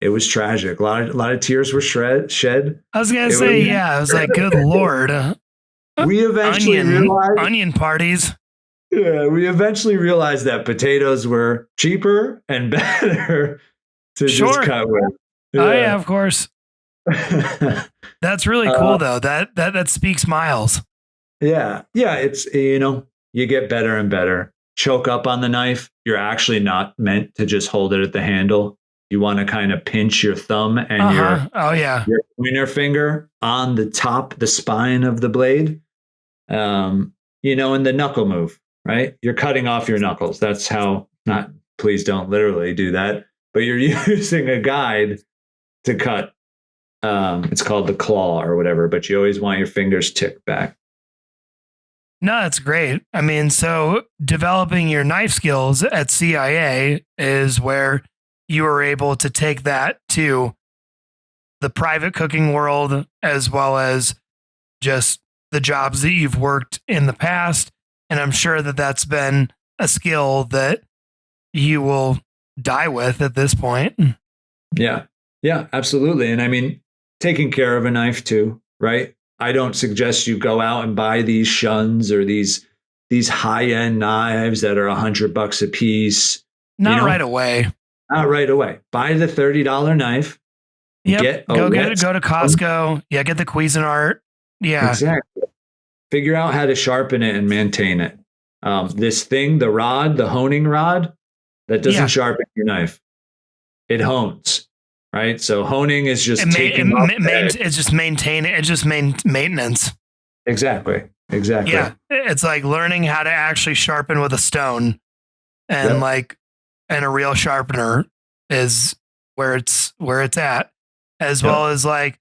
It was tragic. A lot of tears were shed. I was gonna say, I was like, good Lord. We eventually realized onion parties. Yeah, we eventually realized that potatoes were cheaper and better to just cut with. Yeah. Oh yeah, of course. That's really cool though. That speaks miles. Yeah. It's, you get better and better. Choke up on the knife. You're actually not meant to just hold it at the handle. You want to kind of pinch your thumb and your pointer finger on the top, the spine of the blade. And the knuckle move, right? You're cutting off your knuckles. That's how, please don't literally do that, but you're using a guide to cut. It's called the claw or whatever, but you always want your fingers tipped back. No, that's great. I mean, so developing your knife skills at CIA is where you were able to take that to the private cooking world, as well as just the jobs that you've worked in the past. And I'm sure that that's been a skill that you will die with at this point. Yeah, absolutely. And I mean, taking care of a knife too, right? I don't suggest you go out and buy these shuns or these high-end knives that are $100 a piece. Not right away. Not right away. Buy the $30 knife. Yep. Go to Costco. Yeah, get the Cuisinart. Yeah. Exactly. Figure out how to sharpen it and maintain it. This thing, the rod, the honing rod, that doesn't sharpen your knife. It hones, right? So honing is just it's just maintaining. It's just maintenance. Exactly. Yeah. It's like learning how to actually sharpen with a stone, and and a real sharpener is where it's at, as well as I'm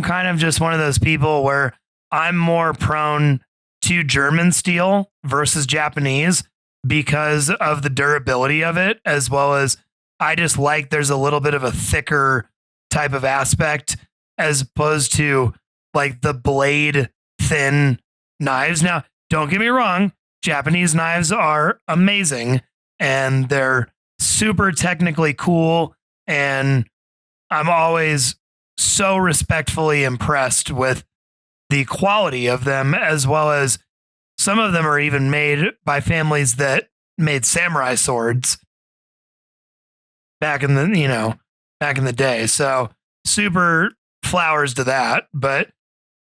kind of just one of those people where I'm more prone to German steel versus Japanese because of the durability of it, as well as I just like there's a little bit of a thicker type of aspect as opposed to like the blade thin knives. Now, don't get me wrong, Japanese knives are amazing and they're super technically cool, and I'm always so respectfully impressed with the quality of them, as well as some of them are even made by families that made samurai swords back in the day. So super flowers to that, but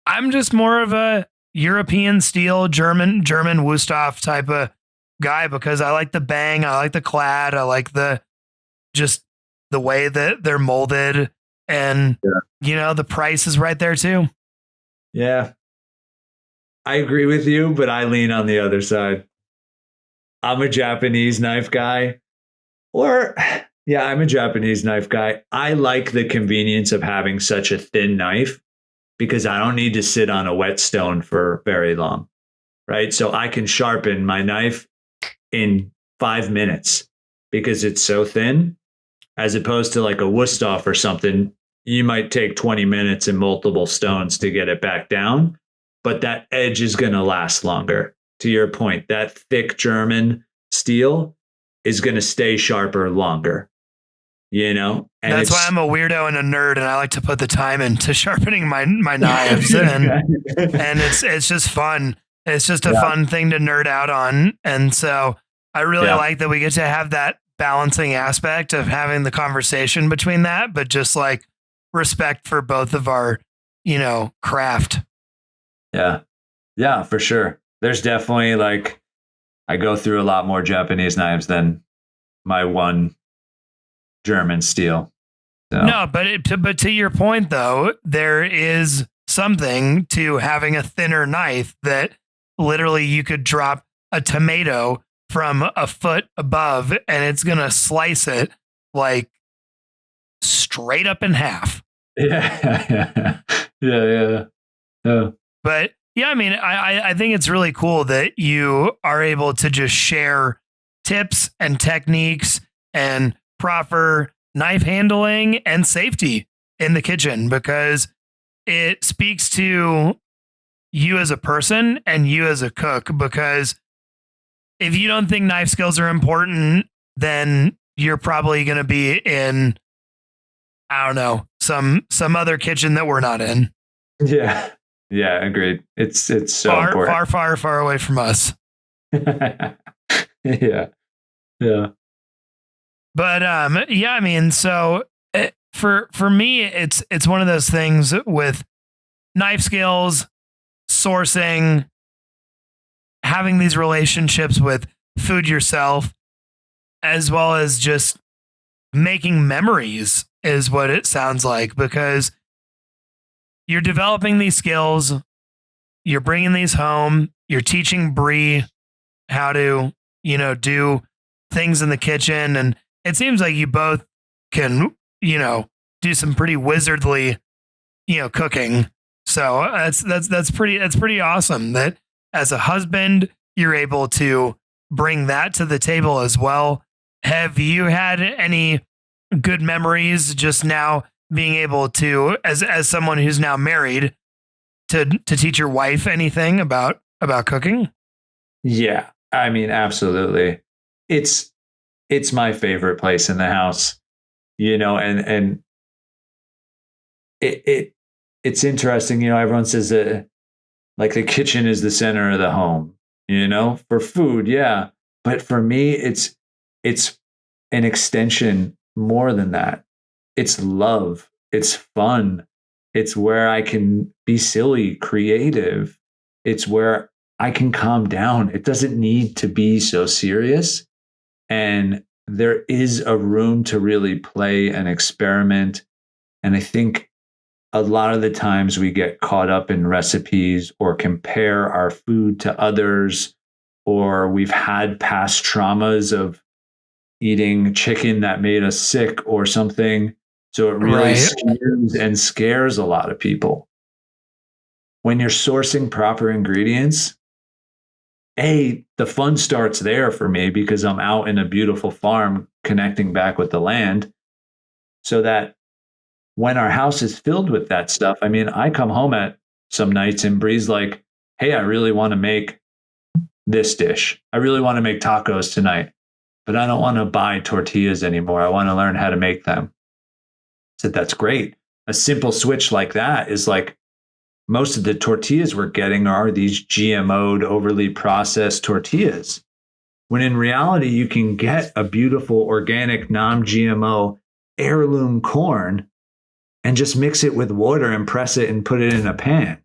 I'm just more of a European steel, German Wusthof type of guy because I like the bang, I like the clad, I like the way that they're molded, and the price is right there too. Yeah. I agree with you, but I lean on the other side. I'm a Japanese knife guy. I'm a Japanese knife guy. I like the convenience of having such a thin knife because I don't need to sit on a whetstone for very long, right? So I can sharpen my knife in 5 minutes because it's so thin, as opposed to like a Wusthof or something. You might take 20 minutes and multiple stones to get it back down, but that edge is going to last longer. To your point, that thick German steel is going to stay sharper longer. And that's why I'm a weirdo and a nerd, and I like to put the time into sharpening my knives, and it's just fun. It's just a fun thing to nerd out on, and so I really like that we get to have that balancing aspect of having the conversation between that, but just like respect for both of our, craft. Yeah, for sure. There's definitely I go through a lot more Japanese knives than my one German steel. So. No, but to your point though, there is something to having a thinner knife that literally you could drop a tomato from a foot above and it's gonna slice it like straight up in half. Yeah. But yeah, I mean, I think it's really cool that you are able to just share tips and techniques and proper knife handling and safety in the kitchen, because it speaks to you as a person and you as a cook. Because if you don't think knife skills are important, then you're probably going to be in, I don't know, some other kitchen that we're not in. Yeah. Yeah, agreed. It's so important. Far away from us. Yeah. But yeah, I mean, so for me, it's one of those things with knife skills, sourcing, having these relationships with food yourself, as well as just making memories is what it sounds like, because you're developing these skills, you're bringing these home, you're teaching Bree how to, do things in the kitchen. And it seems like you both can, do some pretty wizardly, cooking. So that's pretty awesome that as a husband, you're able to bring that to the table as well. Have you had any good memories just now being able to, as someone who's now married, to teach your wife anything about cooking? Yeah, I mean, absolutely. It's my favorite place in the house, and it's interesting. Everyone says that like the kitchen is the center of the home, for food. Yeah. But for me, it's an extension more than that. It's love. It's fun. It's where I can be silly, creative. It's where I can calm down. It doesn't need to be so serious. And there is a room to really play and experiment. And I think a lot of the times we get caught up in recipes or compare our food to others, or we've had past traumas of eating chicken that made us sick or something. So it really scares a lot of people. When you're sourcing proper ingredients, the fun starts there for me because I'm out in a beautiful farm connecting back with the land, so that when our house is filled with that stuff, I mean, I come home at some nights and Bree's like, hey, I really want to make this dish. I really want to make tacos tonight, but I don't want to buy tortillas anymore. I want to learn how to make them. I said, that's great. A simple switch like that is like, most of the tortillas we're getting are these GMO'd, overly processed tortillas. When in reality, you can get a beautiful, organic, non-GMO heirloom corn and just mix it with water and press it and put it in a pan.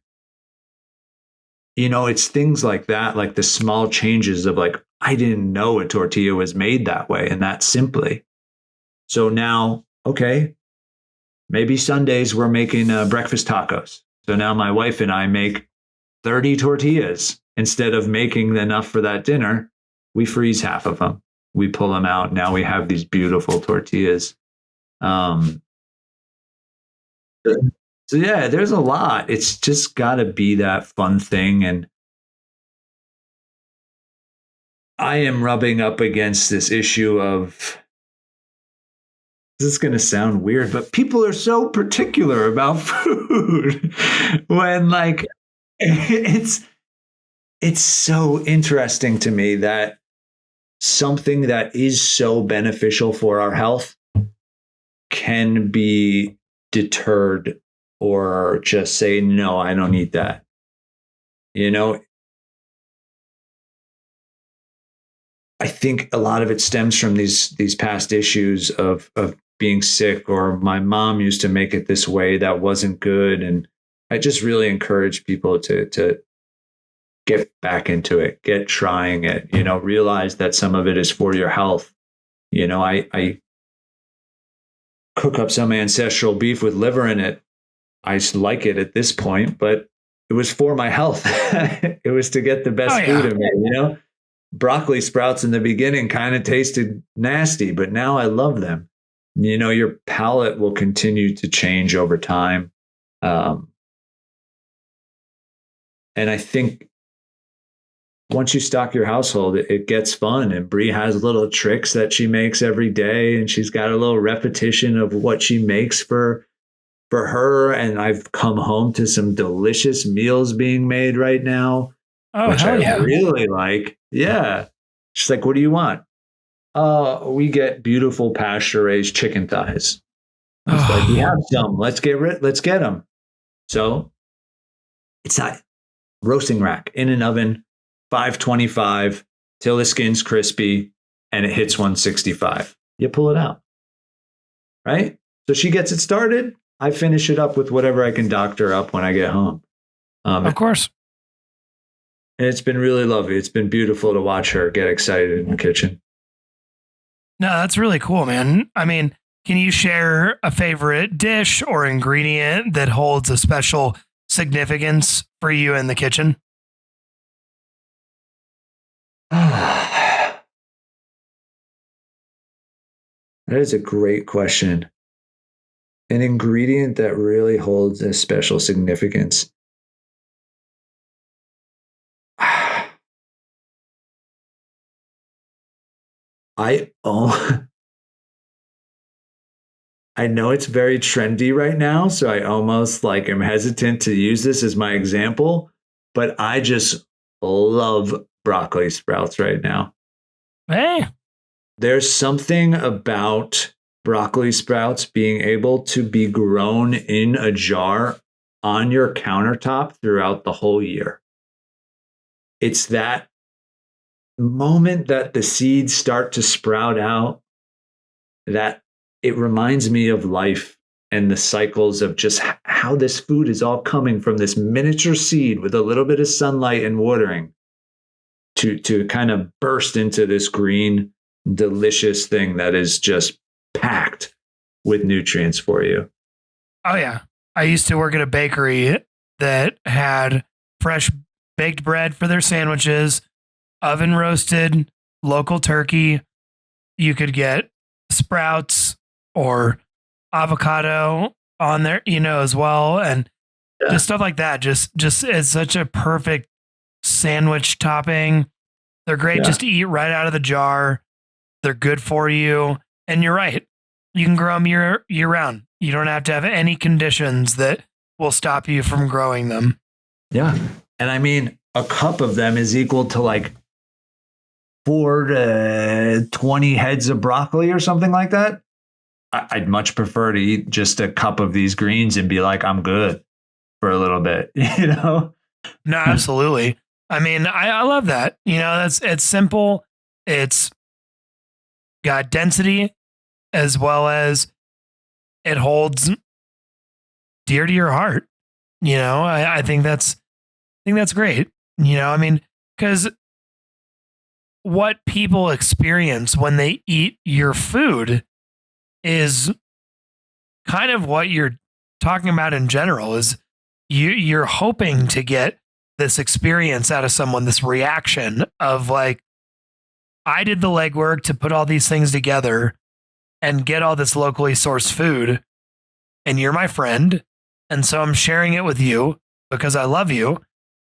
It's things like that, like the small changes of like, I didn't know a tortilla was made that way and that simply. So now, okay, maybe Sundays we're making breakfast tacos. So now my wife and I make 30 tortillas. Instead of making enough for that dinner, we freeze half of them. We pull them out. Now we have these beautiful tortillas. So yeah, there's a lot. It's just got to be that fun thing. And I am rubbing up against this issue of, this is going to sound weird, but people are so particular about food when like it's so interesting to me that something that is so beneficial for our health can be deterred or just say, no, I don't need that. I think a lot of it stems from these past issues of being sick, or my mom used to make it this way that wasn't good. And I just really encourage people to get back into it, get trying it, realize that some of it is for your health. I cook up some ancestral beef with liver in it. I like it at this point, but it was for my health. It was to get the best food in me, Broccoli sprouts in the beginning kind of tasted nasty, but now I love them. Your palate will continue to change over time. And I think once you stock your household, it gets fun. And Brie has little tricks that she makes every day, and she's got a little repetition of what she makes for her. And I've come home to some delicious meals being made right now, which I really like. Yeah. She's like, what do you want? We get beautiful pasture raised chicken thighs. I was like, we have some. Let's get them. So it's that roasting rack in an oven, 525 till the skin's crispy and it hits 165. You pull it out. Right? So she gets it started. I finish it up with whatever I can doctor up when I get home. Of course. And it's been really lovely. It's been beautiful to watch her get excited in the kitchen. No, that's really cool, man. I mean, can you share a favorite dish or ingredient that holds a special significance for you in the kitchen? That is a great question. An ingredient that really holds a special significance. I know it's very trendy right now, so I almost am hesitant to use this as my example, but I just love broccoli sprouts right now. Hey. There's something about broccoli sprouts being able to be grown in a jar on your countertop throughout the whole year. It's that moment that the seeds start to sprout out, that it reminds me of life and the cycles of just how this food is all coming from this miniature seed with a little bit of sunlight and watering to kind of burst into this green, delicious thing that is just packed with nutrients for you. Oh, yeah. I used to work at a bakery that had fresh baked bread for their sandwiches, oven roasted, local turkey. You could get sprouts or avocado on there, as well. And just stuff like that. Just it's such a perfect sandwich topping. They're great just to eat right out of the jar. They're good for you. And you're right. You can grow them year round. You don't have to have any conditions that will stop you from growing them. Yeah. And I mean, a cup of them is equal to 4 to 20 heads of broccoli or something like that. I'd much prefer to eat just a cup of these greens and be like, I'm good for a little bit, No, absolutely. I mean, I love that. It's simple. It's got density as well as it holds dear to your heart. I think that's great. I mean, because what people experience when they eat your food is kind of what you're talking about in general. Is you're hoping to get this experience out of someone, this reaction of I did the legwork to put all these things together and get all this locally sourced food, and you're my friend, and so I'm sharing it with you because I love you.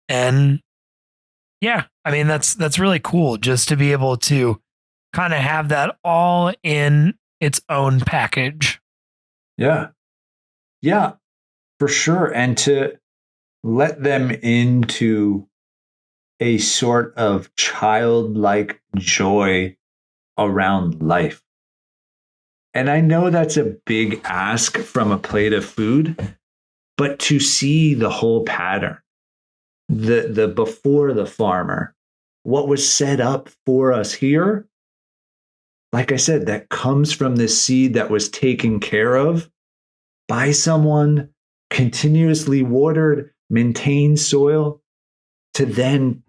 And yeah, I mean, that's really cool just to be able to kind of have that all in its own package. Yeah. Yeah, for sure. And to let them into a sort of childlike joy around life. And I know that's a big ask from a plate of food, but to see the whole pattern, the before the farmer, what was set up for us here, like I said, that comes from this seed that was taken care of by someone, continuously watered, maintained soil, to then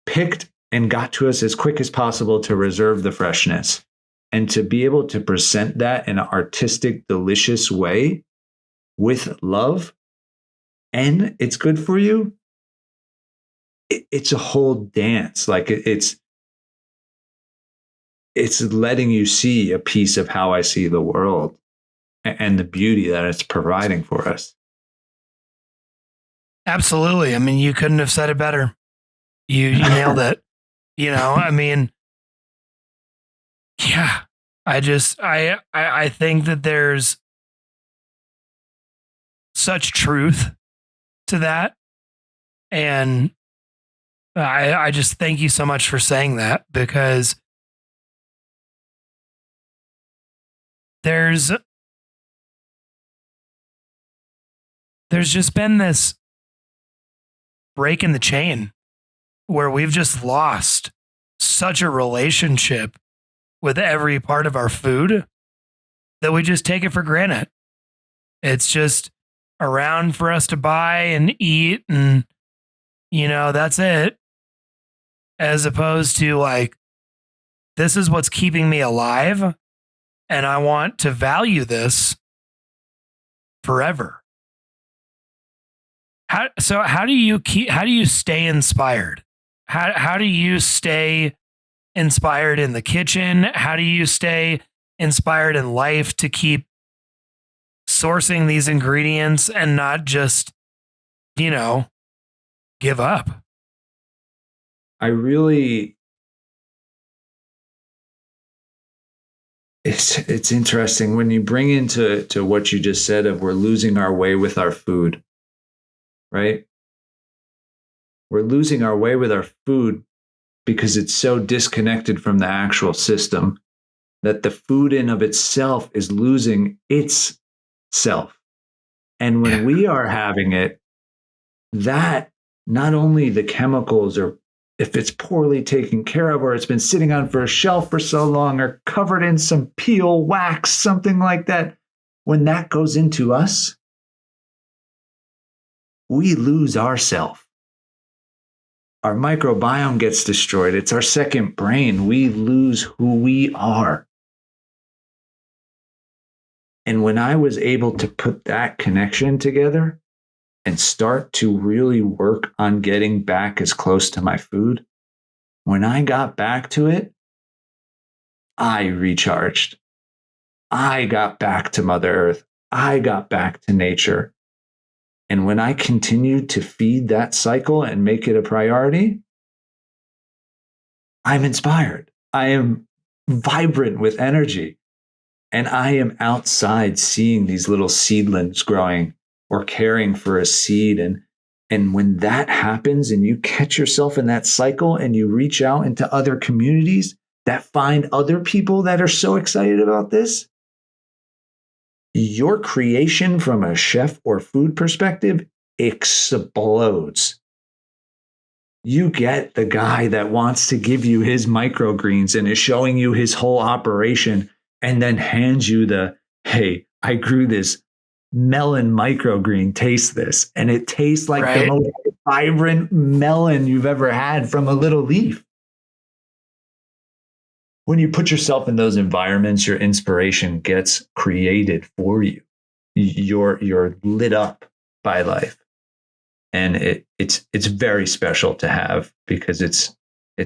picked and got to us as quick as possible to reserve the freshness. And to be able to present that in an artistic, delicious way with love, and it's good for you, it's a whole dance. Like it's letting you see a piece of how I see the world and the beauty that it's providing for us. Absolutely. I mean, you couldn't have said it better. You nailed it. I mean, yeah. I think that there's such truth to that. And I just thank you so much for saying that, because there's just been this break in the chain where we've just lost such a relationship with every part of our food that we just take it for granted. It's just around for us to buy and eat, and that's it. As opposed to like, this is what's keeping me alive, and I want to value this forever. How do you stay inspired? How do you stay inspired in the kitchen? How do you stay inspired in life to keep sourcing these ingredients and not just, give up? It's interesting when you bring into what you just said of we're losing our way with our food, right? We're losing our way with our food because it's so disconnected from the actual system that the food in of itself is losing its self. And when we are having it, that not only the chemicals, or if it's poorly taken care of, or it's been sitting on for a shelf for so long, or covered in some peel, wax, something like that, when that goes into us, we lose ourself. Our microbiome gets destroyed. It's our second brain. We lose who we are. And when I was able to put that connection together and start to really work on getting back as close to my food, when I got back to it, I recharged. I got back to Mother Earth. I got back to nature. And when I continued to feed that cycle and make it a priority, I'm inspired. I am vibrant with energy. And I am outside seeing these little seedlings growing or caring for a seed. And when that happens and you catch yourself in that cycle and you reach out into other communities that find other people that are so excited about this, your creation from a chef or food perspective explodes. You get the guy that wants to give you his microgreens and is showing you his whole operation and then hands you the, hey, I grew this melon microgreen, taste this. And it tastes like the most vibrant melon you've ever had from a little leaf. When you put yourself in those environments, your inspiration gets created for you. You're lit up by life. And it's very special to have, because it's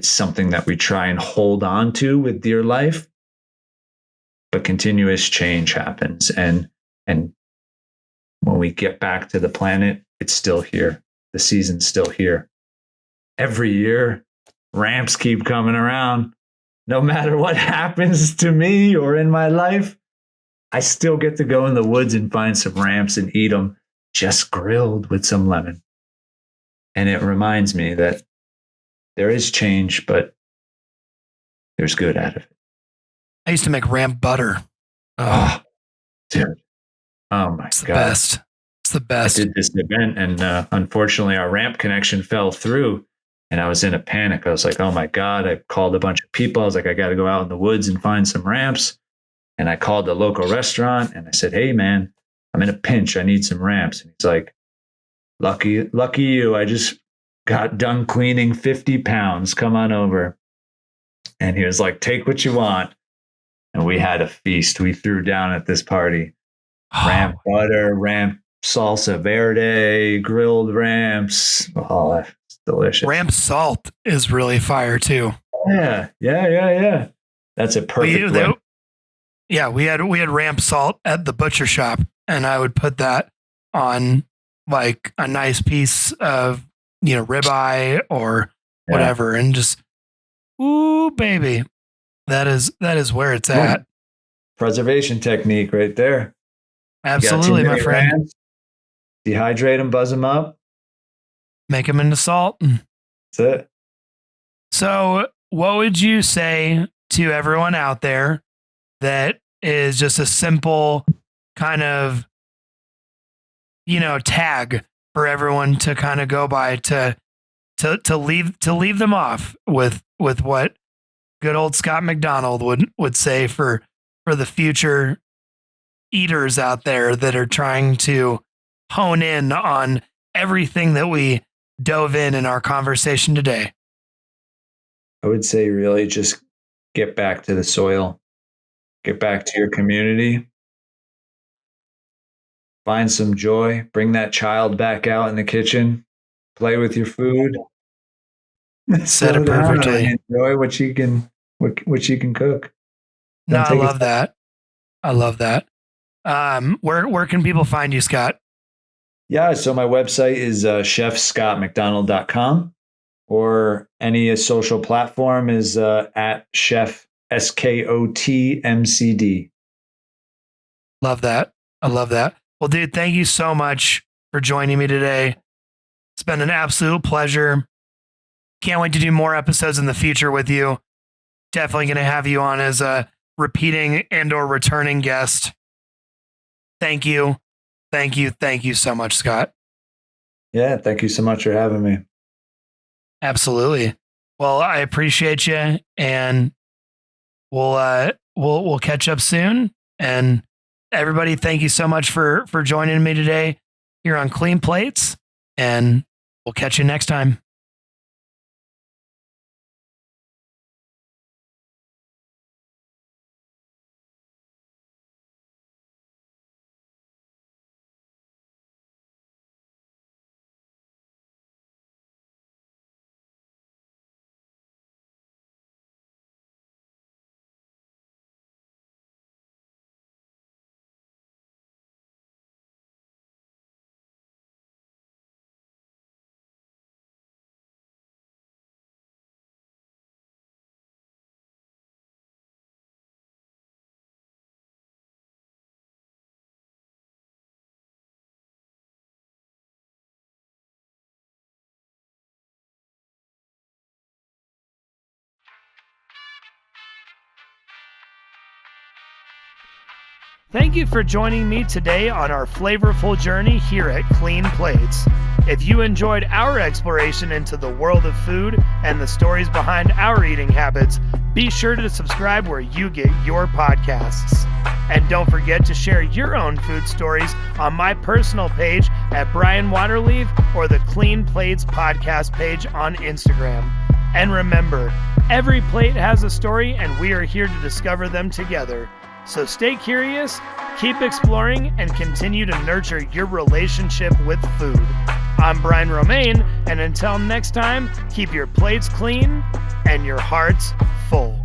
something that we try and hold on to with dear life. But continuous change happens. And when we get back to the planet, it's still here. The season's still here. Every year, ramps keep coming around. No matter what happens to me or in my life, I still get to go in the woods and find some ramps and eat them, just grilled with some lemon. And it reminds me that there is change, but there's good out of it. I used to make ramp butter. Oh, dude. Oh my it's the God. Best. It's the best. I did this event, and unfortunately our ramp connection fell through, and I was in a panic. I was like, oh my God. I called a bunch of people. I was like, I got to go out in the woods and find some ramps. And I called the local restaurant and I said, hey man, I'm in a pinch. I need some ramps. And he's like, lucky you. I just got done cleaning 50 pounds. Come on over. And he was like, take what you want. and we had a feast. We threw down at this party. Ramp butter, ramp salsa verde, grilled ramps. Oh, that's delicious. Ramp salt is really fire too. Yeah. That's a perfect way. Yeah, we had ramp salt at the butcher shop, and I would put that on like a nice piece of, ribeye or whatever, and just, ooh, baby, that is where it's at. Preservation technique right there. Absolutely, my friend. Ramps, dehydrate them, buzz them up, make them into salt. That's it. So, what would you say to everyone out there that is just a simple kind of, tag for everyone to kind of go by to leave them off with what good old Scott McDonald would say for the future eaters out there that are trying to hone in on everything that we dove in our conversation today? I would say really just get back to the soil, get back to your community, find some joy, bring that child back out in the kitchen, play with your food. Said it perfectly. Enjoy what you can cook. No, I love that. I love that. Where can people find you, Scott? Yeah, so my website is chefscottmcdonald.com, or any social platform is at chef SKOTMCD. Love that. I love that. Well, dude, thank you so much for joining me today. It's been an absolute pleasure. Can't wait to do more episodes in the future with you. Definitely going to have you on as a repeating and/or returning guest. Thank you. Thank you. Thank you so much, Scott. Yeah, thank you so much for having me. Absolutely. Well, I appreciate you, and we'll catch up soon. And everybody, thank you so much for joining me today here on Clean Plates, and we'll catch you next time. Thank you for joining me today on our flavorful journey here at Clean Plates. If you enjoyed our exploration into the world of food and the stories behind our eating habits, be sure to subscribe where you get your podcasts. And don't forget to share your own food stories on my personal page at Brian Waterleaf or the Clean Plates podcast page on Instagram. And remember, every plate has a story, and we are here to discover them together. So stay curious, keep exploring, and continue to nurture your relationship with food. I'm Brian Romaine, and until next time, keep your plates clean and your hearts full.